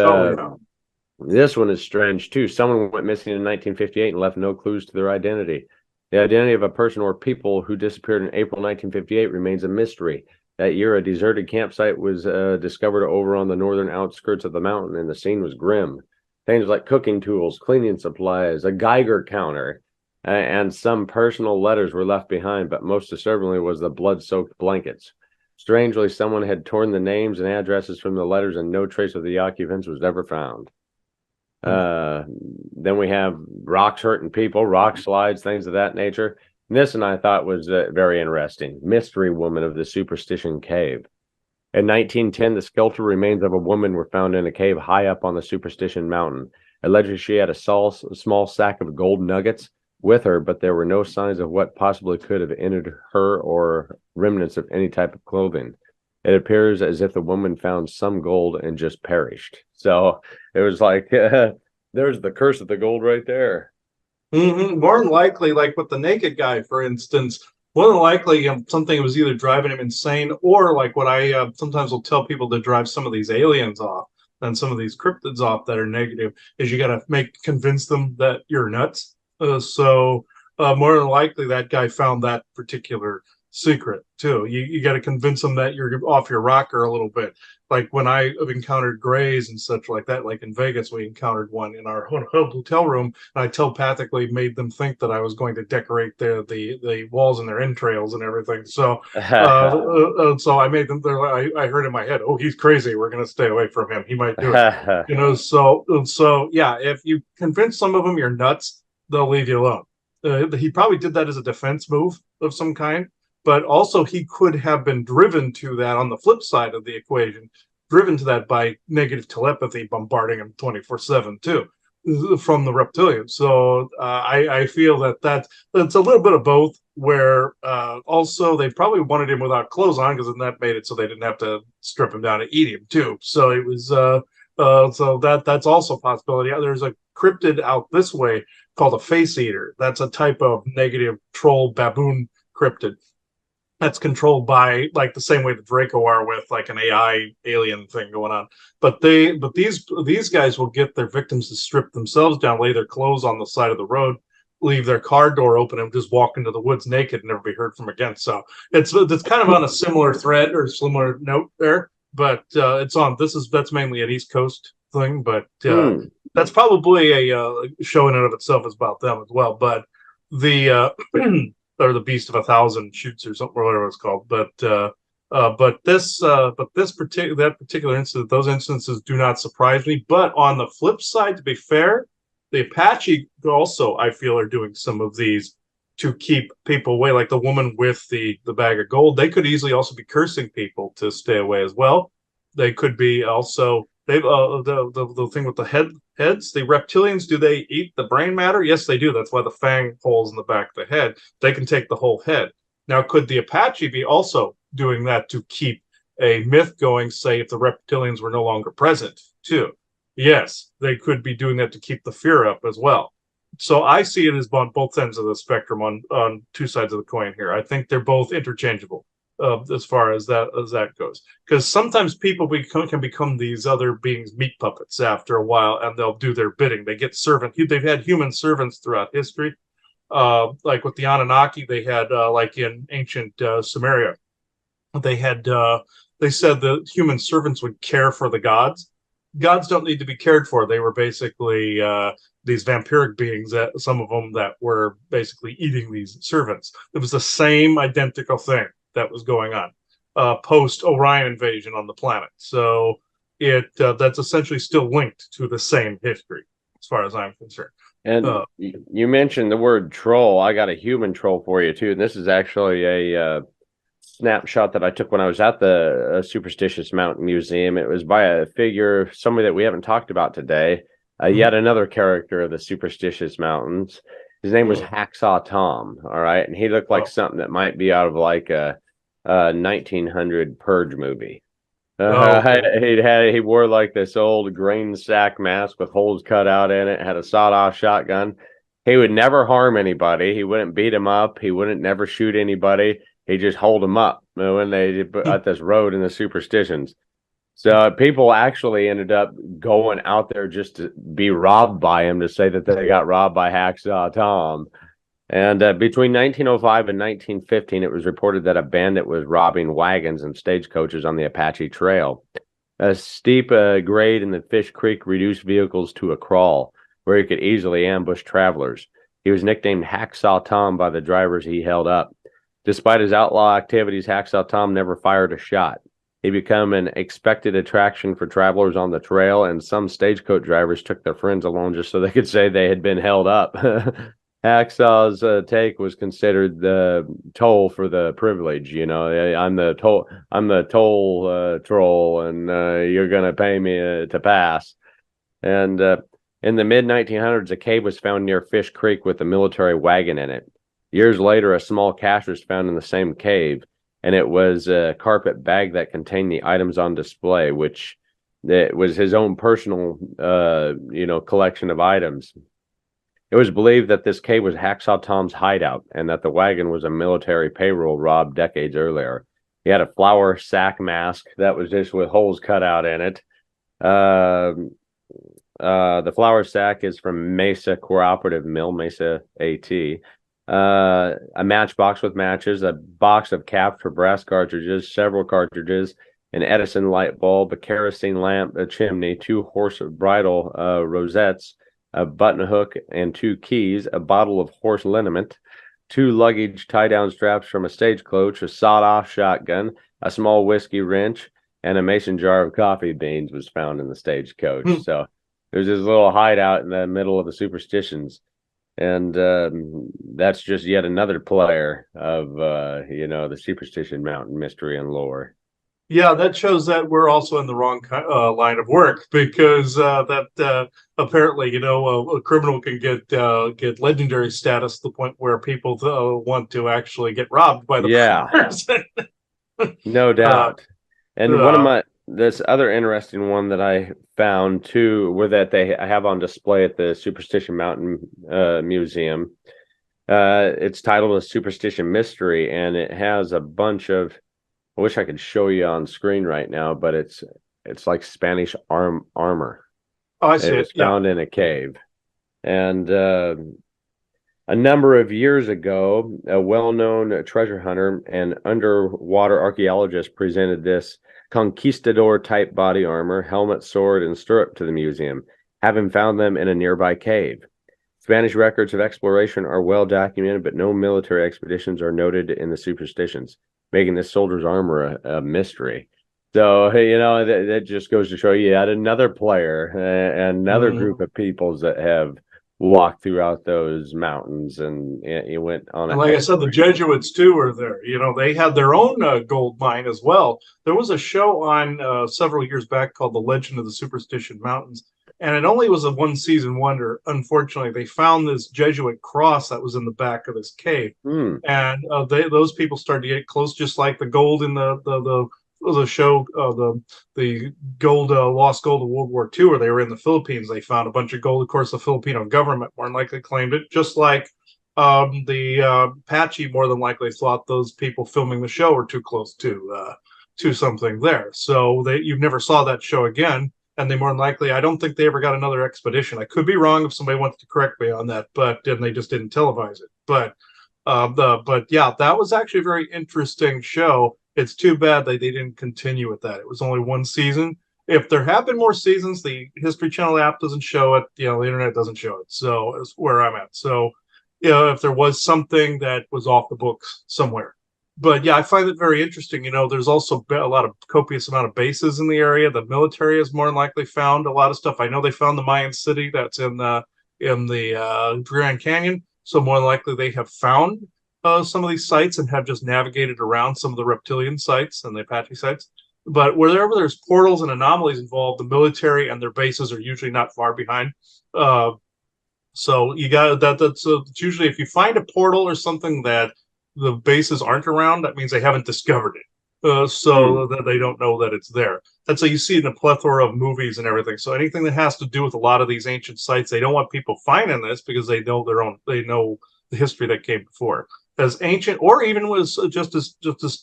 this one is strange too. Someone went missing in 1958 and left no clues to their identity. The identity of a person or people who disappeared in April 1958 remains a mystery. That year, a deserted campsite was discovered over on the northern outskirts of the mountain, and the scene was grim. Things like cooking tools, cleaning supplies, a Geiger counter, and some personal letters were left behind, but most disturbingly was the blood-soaked blankets. Strangely, someone had torn the names and addresses from the letters, and no trace of the occupants was ever found. Then we have rocks hurting people, rock slides, things of that nature. And this one I thought was very interesting. Mystery woman of the Superstition Cave. In 1910, the skeletal remains of a woman were found in a cave high up on the Superstition Mountain. Allegedly, she had a small sack of gold nuggets with her, but there were no signs of what possibly could have entered her or remnants of any type of clothing. It appears as if the woman found some gold and just perished. So it was like, there's the curse of the gold right there. More than likely, like with the naked guy, for instance, more than likely something was either driving him insane, or like what I sometimes will tell people to drive some of these aliens off and some of these cryptids off that are negative is you got to convince them that you're nuts. So more than likely that guy found that particular secret too. You got to convince them that you're off your rocker a little bit. Like when I have encountered grays and such like that, like in Vegas, we encountered one in our hotel room, and I telepathically made them think that I was going to decorate the walls and their entrails and everything. So so I made them. I heard in my head, oh, he's crazy. We're going to stay away from him. He might do it. So yeah, if you convince some of them you're nuts, they'll leave you alone. He probably did that as a defense move of some kind. But also he could have been driven to that on the flip side of the equation, driven to that by negative telepathy bombarding him 24/7 too, from the reptilian. So I feel that's a little bit of both, where also they probably wanted him without clothes on, because then that made it so they didn't have to strip him down and eat him too. So it was so that's also a possibility. There's a cryptid out this way called a face eater. That's a type of negative troll baboon cryptid. That's controlled by like the same way the Draco are, with like an AI alien thing going on. But these guys will get their victims to strip themselves down, lay their clothes on the side of the road, leave their car door open, and just walk into the woods naked and never be heard from again. So it's kind of on a similar thread or similar note there. But that's mainly an East Coast thing. But that's probably a show in and of itself is about them as well. But the or the Beast of 1,000 Shoots or something, or whatever it's called. But this particular incident, those instances do not surprise me. But on the flip side, to be fair, the Apache also, I feel, are doing some of these to keep people away. Like the woman with the bag of gold, they could easily also be cursing people to stay away as well. They could be also the thing with the heads. The reptilians, do they eat the brain matter? Yes, they do. That's why the fang holes in the back of the head. They can take the whole head. Now, could the Apache be also doing that to keep a myth going, say, if the reptilians were no longer present too? Yes, they could be doing that to keep the fear up as well. So I see it as on both ends of the spectrum, on two sides of the coin here. I think they're both interchangeable as far as that goes. Because sometimes people can become these other beings' meat puppets after a while, and they'll do their bidding. They get they've had human servants throughout history. Like with the Anunnaki, they had like in ancient Sumeria, they said the human servants would care for the gods. Gods don't need to be cared for. They were basically these vampiric beings, that some of them that were basically eating these servants. It was the same identical thing that was going on post Orion invasion on the planet. So that's essentially still linked to the same history, as far as I'm concerned. And you mentioned the word troll. I got a human troll for you too, and this is actually a snapshot that I took when I was at the Superstitious Mountain Museum. It was by a figure, somebody that we haven't talked about today, yet another character of the Superstitious Mountains. His name was Hacksaw Tom, all right? And he looked like something that might be out of like a 1900 Purge movie. He wore like this old grain sack mask with holes cut out in it, had a sawed-off shotgun. He would never harm anybody. He wouldn't beat him up. He wouldn't never shoot anybody. He just hold them up when they at this road in the Superstitions. So people actually ended up going out there just to be robbed by him, to say that they got robbed by Hacksaw Tom. And between 1905 and 1915, it was reported that a bandit was robbing wagons and stagecoaches on the Apache Trail. A steep grade in the Fish Creek reduced vehicles to a crawl, where he could easily ambush travelers. He was nicknamed Hacksaw Tom by the drivers he held up. Despite his outlaw activities, Hacksaw Tom never fired a shot. He became an expected attraction for travelers on the trail, and some stagecoach drivers took their friends along just so they could say they had been held up. Hacksaw's take was considered the toll for the privilege. You know, I'm the toll troll, and you're going to pay me to pass. And in the mid-1900s, a cave was found near Fish Creek with a military wagon in it. Years later, a small cache was found in the same cave, and it was a carpet bag that contained the items on display, which it was his own personal, collection of items. It was believed that this cave was Hacksaw Tom's hideout, and that the wagon was a military payroll robbed decades earlier. He had a flour sack mask that was just with holes cut out in it. The flour sack is from Mesa Cooperative Mill, Mesa AT. A matchbox with matches, a box of caps for brass cartridges, several cartridges, an Edison light bulb, a kerosene lamp, a chimney, 2 horse bridle rosettes, a button hook and 2 keys, a bottle of horse liniment, 2 luggage tie-down straps from a stagecoach, a sawed-off shotgun, a small whiskey wrench, and a mason jar of coffee beans was found in the stagecoach. So there's this little hideout in the middle of the Superstitions. And that's just yet another player of, the Superstition Mountain mystery and lore. Yeah, that shows that we're also in the wrong line of work, because apparently, a criminal can get legendary status to the point where people want to actually get robbed by the person. No doubt. And this other interesting one that I found too, where that I have on display at the Superstition Mountain Museum. It's titled A Superstition Mystery, and it has a bunch of, I wish I could show you on screen right now, but it's like Spanish armor. Oh, I see it. It was found in a cave. And a number of years ago, a well-known treasure hunter and underwater archaeologist presented this conquistador-type body armor, helmet, sword, and stirrup to the museum, having found them in a nearby cave. Spanish records of exploration are well documented, but no military expeditions are noted in the Superstitions, making this soldier's armor a mystery. So, that just goes to show you yet another player and another group of peoples that have walked throughout those mountains, and you went on. And like I said, the Jesuits too were there. They had their own gold mine as well. There was a show on several years back called The Legend of the Superstition Mountains, and it only was a 1-season wonder. Unfortunately, they found this Jesuit cross that was in the back of this cave, and those people started to get close, just like the gold in the show, the gold, lost gold of World War II, where they were in the Philippines. They found a bunch of gold. Of course, the Filipino government more than likely claimed it, just like the Apache more than likely thought those people filming the show were too close to something there. So you never saw that show again, and they more than likely, I don't think they ever got another expedition. I could be wrong if somebody wanted to correct me on that, but and they just didn't televise it. But yeah, that was actually a very interesting show. It's too bad they didn't continue with that. It was only 1 season. If there have been more seasons, the History Channel app doesn't show it. The internet doesn't show it. So it's where I'm at. So, if there was something that was off the books somewhere. But yeah, I find it very interesting. There's also a lot of copious amount of bases in the area. The military has more than likely found a lot of stuff. I know they found the Mayan city that's in the Grand Canyon. So more than likely they have found some of these sites and have just navigated around some of the reptilian sites and the Apache sites. But wherever there's portals and anomalies involved, the military and their bases are usually not far behind. So you got that. That's usually, if you find a portal or something that the bases aren't around, that means they haven't discovered it. So that they don't know that it's there. That's how you see it in a plethora of movies and everything. So anything that has to do with a lot of these ancient sites, they don't want people finding this because they know they know the history that came before. As ancient, or even was just as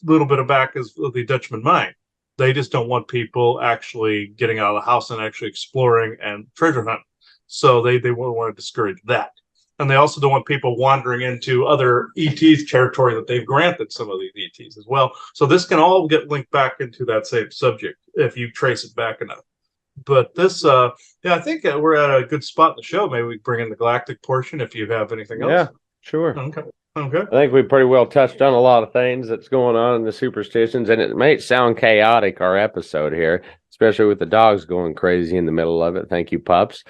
little bit of back as the Dutchman mine. They just don't want people actually getting out of the house and actually exploring and treasure hunting. So they won't want to discourage that. And they also don't want people wandering into other ETs territory that they've granted some of these ETs as well. So this can all get linked back into that same subject if you trace it back enough. But this, yeah, I think we're at a good spot in the show. Maybe we bring in the galactic portion if you have anything else. Yeah, sure. Okay. Okay. I think we pretty well touched on a lot of things that's going on in the superstitions, and it may sound chaotic, our episode here, especially with the dogs going crazy in the middle of it. Thank you, pups.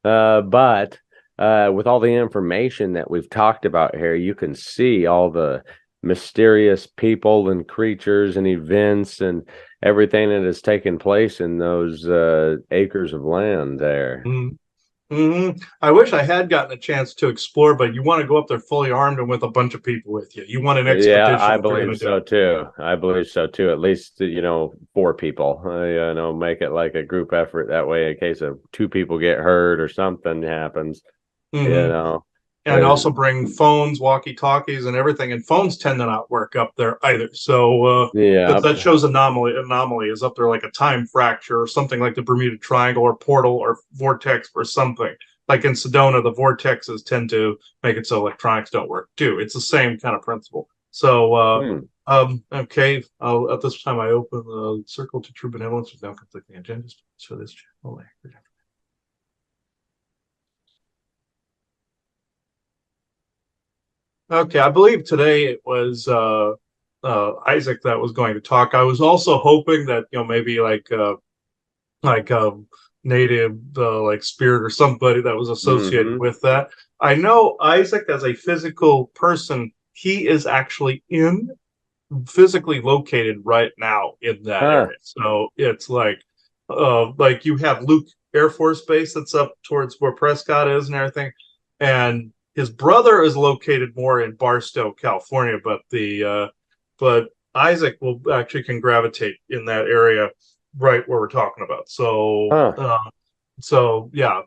But with all the information that we've talked about here, you can see all the mysterious people and creatures and events and everything that has taken place in those acres of land there. Mm-hmm. I wish I had gotten a chance to explore, but you want to go up there fully armed and with a bunch of people with you. You want an expedition. Yeah, I believe so too. I believe so too. At least 4 people. Make it like a group effort. That way, in case of 2 people get hurt or something happens, And also bring phones, walkie-talkies, and everything. And phones tend to not work up there either. So that shows anomaly is up there, like a time fracture or something like the Bermuda Triangle or portal or vortex or something. Like in Sedona, the vortexes tend to make it so electronics don't work too. It's the same kind of principle. So okay. At this time, I open the circle to true benevolence without conflicting agendas for this channel. Okay, I believe today it was Isaac that was going to talk. I was also hoping that maybe like native like spirit or somebody that was associated with that. I know Isaac as a physical person, he is actually physically located right now in that area. So it's like you have Luke Air Force Base that's up towards where Prescott is and everything, and his brother is located more in Barstow, California, but Isaac can gravitate in that area right where we're talking about. So yeah.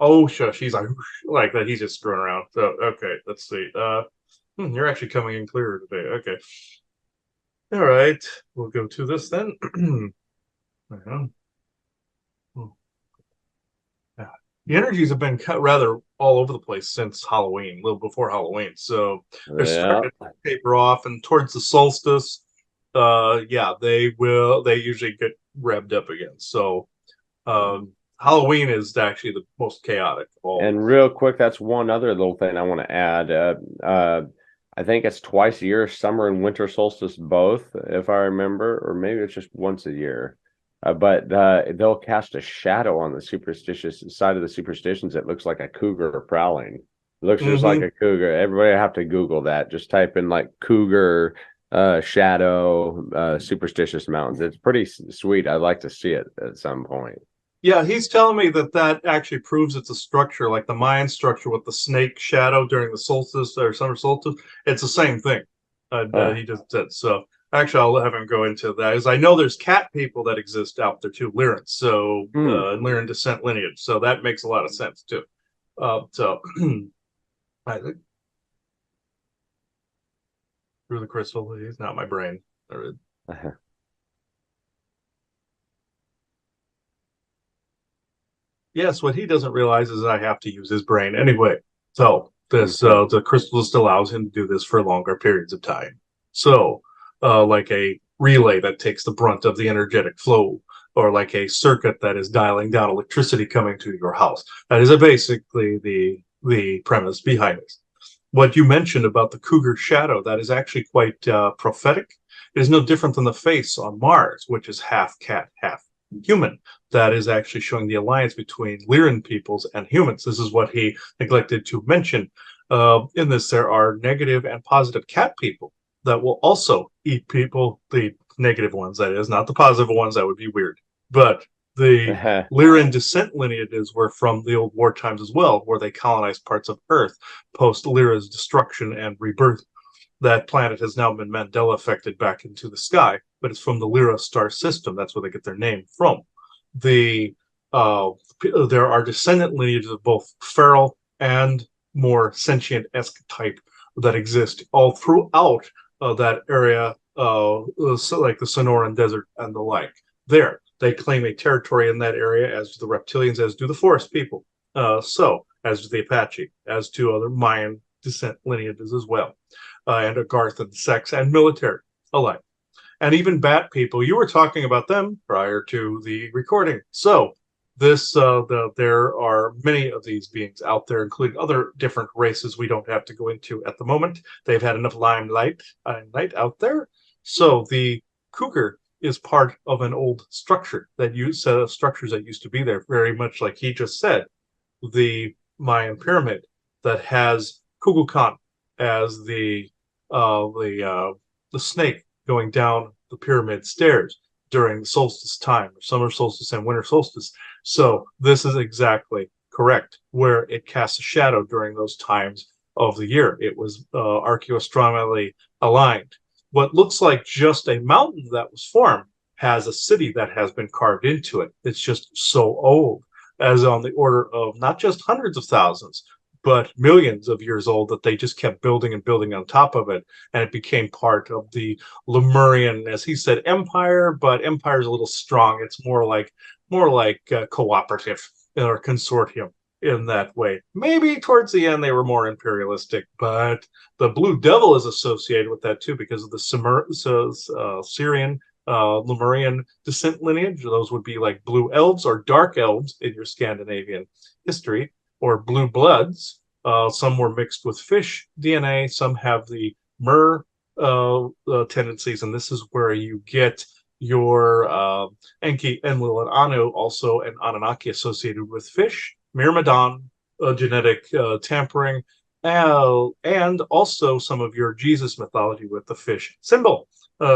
Oh shush, he's like that. He's just screwing around. So okay, let's see. You're actually coming in clearer today. Okay. All right, we'll go to this then. The energies have been cut rather all over the place since Halloween, a little before Halloween. So they're starting to taper off, and towards the solstice, they usually get revved up again. So Halloween is actually the most chaotic of all. And real quick, that's one other little thing I want to add. I think it's twice a year, summer and winter solstice both, if I remember, or maybe it's just once a year. But they'll cast a shadow on the superstitious side of the superstitions. It looks like a cougar prowling. It looks just like a cougar. Everybody have to Google that. Just type in like cougar shadow superstitious mountains. It's pretty sweet. I'd like to see it at some point. Yeah, he's telling me that actually proves it's a structure, like the Mayan structure with the snake shadow during the solstice or summer solstice. It's the same thing. He just said so. Actually, I'll have him go into that. As I know, there's cat people that exist out there too, Lyran. So Lyran descent lineage. So that makes a lot of sense too. So I think through the crystal, he's not my brain. Yes, what he doesn't realize is I have to use his brain anyway. So this the crystal just allows him to do this for longer periods of time. So like a relay that takes the brunt of the energetic flow, or like a circuit that is dialing down electricity coming to your house. That is basically the premise behind this. What you mentioned about the cougar shadow, that is actually quite prophetic. It is no different than the face on Mars, which is half cat, half human. That is actually showing the alliance between Lyran peoples and humans. This is what he neglected to mention. In this, there are negative and positive cat people that will also eat people, the negative ones, that is, not the positive ones, that would be weird. But the Lyran descent lineages were from the old war times as well, where they colonized parts of Earth post Lyra's destruction and rebirth. That planet has now been Mandela affected back into the sky, but it's from the Lyra star system. That's where they get their name from. The there are descendant lineages of both feral and more sentient-esque type that exist all throughout that area, so like the Sonoran Desert and the like. There, they claim a territory in that area, as do the reptilians, as do the forest people. So, as do the Apache, as do other Mayan descent lineages as well, and Agarth and sex and military alike. And even bat people, you were talking about them prior to the recording. So, there are many of these beings out there, including other different races we don't have to go into at the moment. They've had enough limelight out there. So the cougar is part of an old structure set of structures that used to be there, very much like he just said, the Mayan pyramid that has Kukulkan as the snake going down the pyramid stairs during solstice time, summer solstice and winter solstice. So this is exactly correct, where it casts a shadow during those times of the year. It was archaeoastronomically aligned. What looks like just a mountain that was formed has a city that has been carved into it. It's just so old, as on the order of not just hundreds of thousands, but millions of years old, that they just kept building and building on top of it, and it became part of the Lemurian, as he said, empire. But empire is a little strong. It's more like cooperative or consortium in that way. Maybe towards the end they were more imperialistic, but the Blue Devil is associated with that too because of the Syrian Lemurian descent lineage. Those would be like blue elves or dark elves in your Scandinavian history, or blue bloods. Some were mixed with fish DNA. Some have the mer tendencies, and this is where you get your Enki, Enlil, and Anu, also an Anunnaki associated with fish, Myrmidon, genetic tampering, and also some of your Jesus mythology with the fish symbol.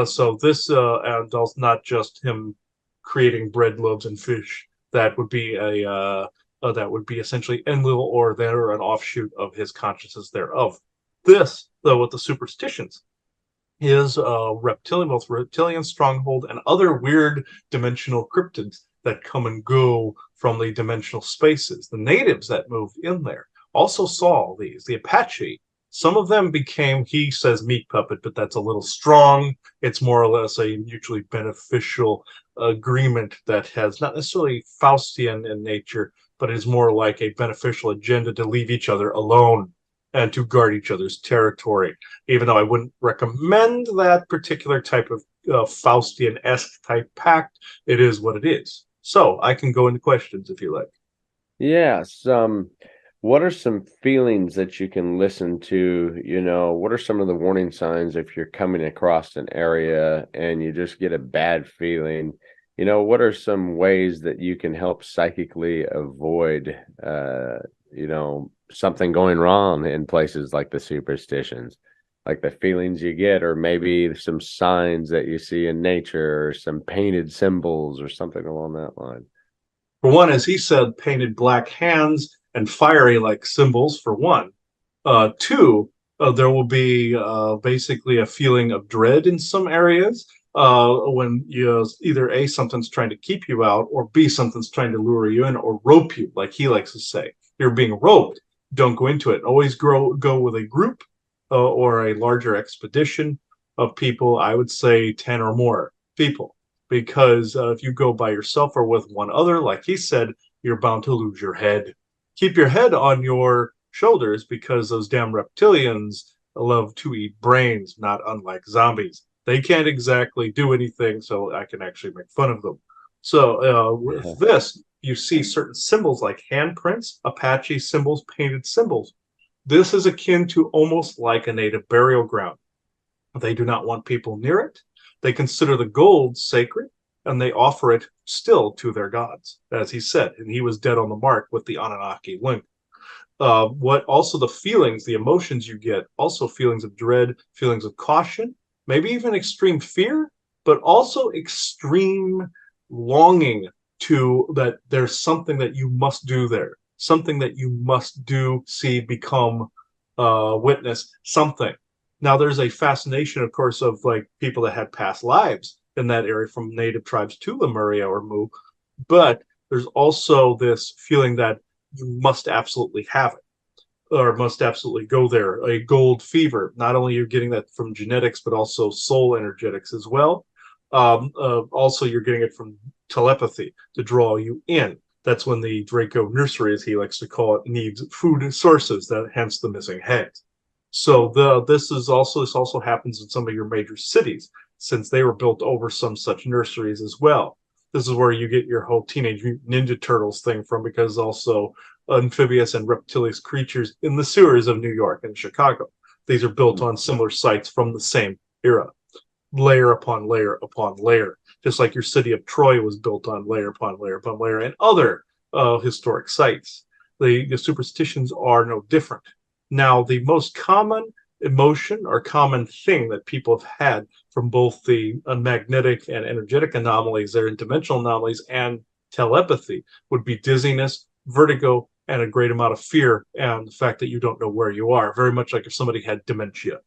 So this, and also not just him creating bread, loaves, and fish. That would be that would be essentially Enlil, or they're an offshoot of his consciousness thereof. This, though, with the superstitions, is both reptilian stronghold and other weird dimensional cryptids that come and go from the dimensional spaces. The natives that moved in there also saw these. The Apache, some of them became, he says, meat puppet, but that's a little strong. It's more or less a mutually beneficial agreement that has not necessarily Faustian in nature, but is more like a beneficial agenda to leave each other alone and to guard each other's territory. Even though I wouldn't recommend that particular type of Faustian-esque type pact, it is what it is. So I can go into questions if you like. Yes. What are some feelings that you can listen to? What are some of the warning signs if you're coming across an area and you just get a bad feeling? What are some ways that you can help psychically avoid, something going wrong in places like the superstitions, like the feelings you get, or maybe some signs that you see in nature, or some painted symbols or something along that line? For one, as he said, painted black hands and fiery like symbols, for one. Two, there will be basically a feeling of dread in some areas when either A, something's trying to keep you out, or B, something's trying to lure you in or rope you, like he likes to say. You're being roped. Don't go into it. Always go with a group or a larger expedition of people. I would say 10 or more people, because if you go by yourself or with one other, like he said, you're bound to lose your head. Keep your head on your shoulders, because those damn reptilians love to eat brains, not unlike zombies. They can't exactly do anything, so I can actually make fun of them. So with this, you see certain symbols like handprints, Apache symbols, painted symbols. This is akin to almost like a native burial ground. They do not want people near it. They consider the gold sacred, and they offer it still to their gods, as he said, and he was dead on the mark with the Anunnaki link. what also the feelings, the emotions you get, also feelings of dread, feelings of caution, maybe even extreme fear, but also extreme longing to that there's something that you must do there, something that you must do, see, become, witness, something. Now, there's a fascination, of course, of like people that had past lives in that area from native tribes to Lemuria or Mu, but there's also this feeling that you must absolutely have it or must absolutely go there. A gold fever. Not only you're getting that from genetics, but also soul energetics as well. Also, you're getting it from telepathy to draw you in. That's when the Draco nursery, as he likes to call it, needs food sources. That hence the missing heads. So this also happens in some of your major cities since they were built over some such nurseries as well. This is where you get your whole Teenage Mutant Ninja Turtles thing from, because also amphibious and reptilious creatures in the sewers of New York and Chicago. These are built on similar sites from the same era, layer upon layer upon layer, just like your city of Troy was built on layer upon layer upon layer, and other historic sites. The superstitions are no different. Now, the most common emotion or common thing that people have had from both the magnetic and energetic anomalies, their dimensional anomalies, and telepathy would be dizziness, vertigo, and a great amount of fear, and the fact that you don't know where you are, very much like if somebody had dementia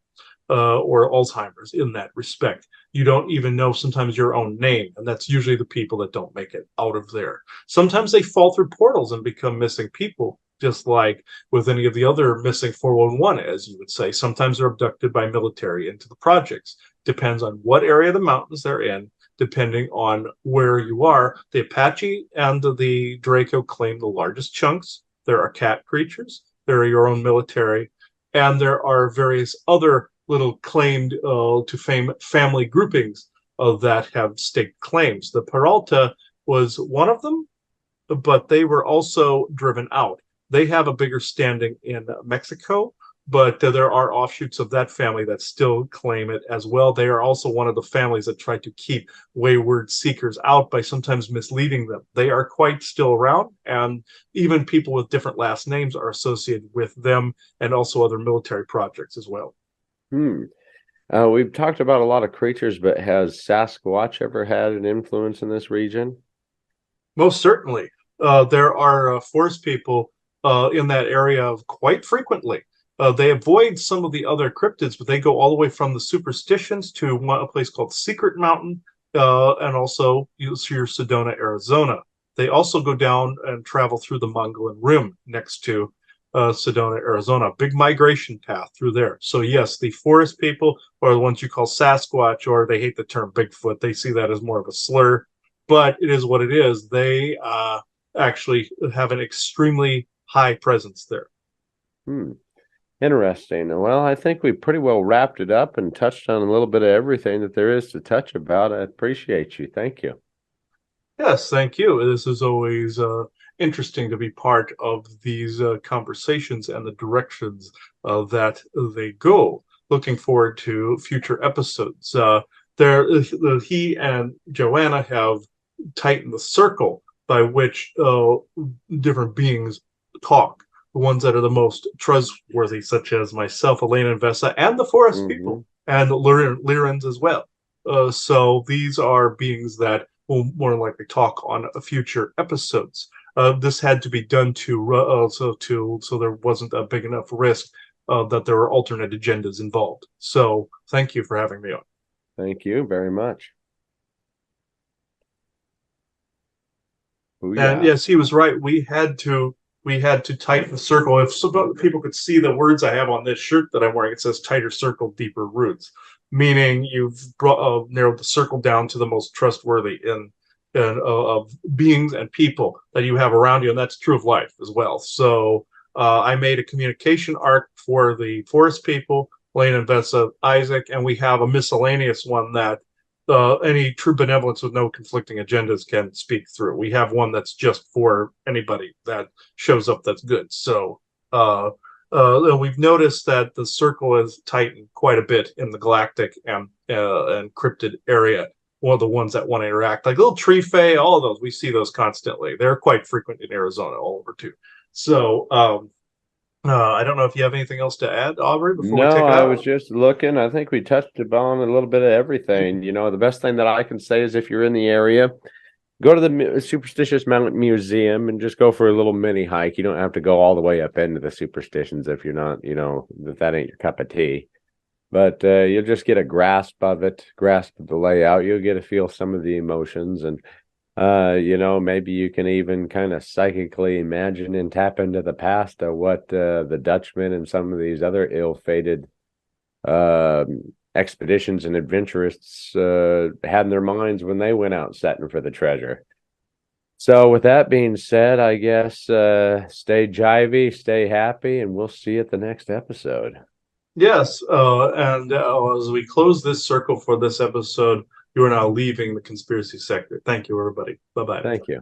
or Alzheimer's in that respect. You don't even know sometimes your own name, and that's usually the people that don't make it out of there. Sometimes they fall through portals and become missing people, just like with any of the other missing 411, as you would say. Sometimes they're abducted by military into the projects. Depends on what area of the mountains they're in, depending on where you are. The Apache and the Draco claim the largest chunks. There are cat creatures, there are your own military, and there are various other little claimed to fame family groupings that have staked claims. The Peralta was one of them, but they were also driven out. They have a bigger standing in Mexico, but there are offshoots of that family that still claim it as well. They are also one of the families that try to keep wayward seekers out by sometimes misleading them. They are quite still around, and even people with different last names are associated with them and also other military projects as well. We've talked about a lot of creatures, but has Sasquatch ever had an influence in this region? Most certainly. There are forest people in that area quite frequently. They avoid some of the other cryptids, but they go all the way from the Superstitions to a place called Secret Mountain, and also your Sedona, Arizona. They also go down and travel through the Mongolian Rim next to Sedona, Arizona. Big migration path through there. So yes, the forest people are the ones you call Sasquatch, or they hate the term Bigfoot. They see that as more of a slur, but it is what it is. They actually have an extremely high presence there. Interesting. Well, I think we pretty well wrapped it up and touched on a little bit of everything that there is to touch about. I appreciate you. Thank you. Yes, thank you. This is always interesting to be part of these conversations and the directions that they go. Looking forward to future episodes. He and Joanna have tightened the circle by which different beings talk. The ones that are the most trustworthy, such as myself, Elena and Vessa, and the forest people, and the Lyrans as well. So these are beings that will more than likely talk on future episodes. This had to be done so there wasn't a big enough risk that there were alternate agendas involved. So thank you for having me on. Thank you very much. And yes, he was right. We had to tighten the circle. If some people could see the words I have on this shirt that I'm wearing, it says "tighter circle, deeper roots," meaning you've narrowed the circle down to the most trustworthy of beings and people that you have around you, and that's true of life as well. So I made a communication arc for the forest people, Lane and Vessa, Isaac, and we have a miscellaneous one that any true benevolence with no conflicting agendas can speak through. We have one that's just for anybody that shows up that's good. So we've noticed that the circle has tightened quite a bit in the galactic and cryptid area. One of the ones that want to interact, like little tree fae, all of those, we see those constantly. They're quite frequent in Arizona, all over too. So I don't know if you have anything else to add, Aubrey, before we No, take it I out. was just looking. I think we touched upon a little bit of everything. You know, the best thing that I can say is if you're in the area, go to the Superstitious Mountain Museum and just go for a little mini hike. You don't have to go all the way up into the superstitions if you're not, if that ain't your cup of tea. But you'll just get a grasp of it, grasp of the layout. You'll get to feel some of the emotions, and maybe you can even kind of psychically imagine and tap into the past of what the Dutchmen and some of these other ill-fated expeditions and adventurists had in their minds when they went out setting for the treasure. So with that being said, I guess stay jivey, stay happy, and we'll see you at the next episode. Yes, and as we close this circle for this episode, you are now leaving the conspiracy sector. Thank you, everybody. Bye-bye. Thank you.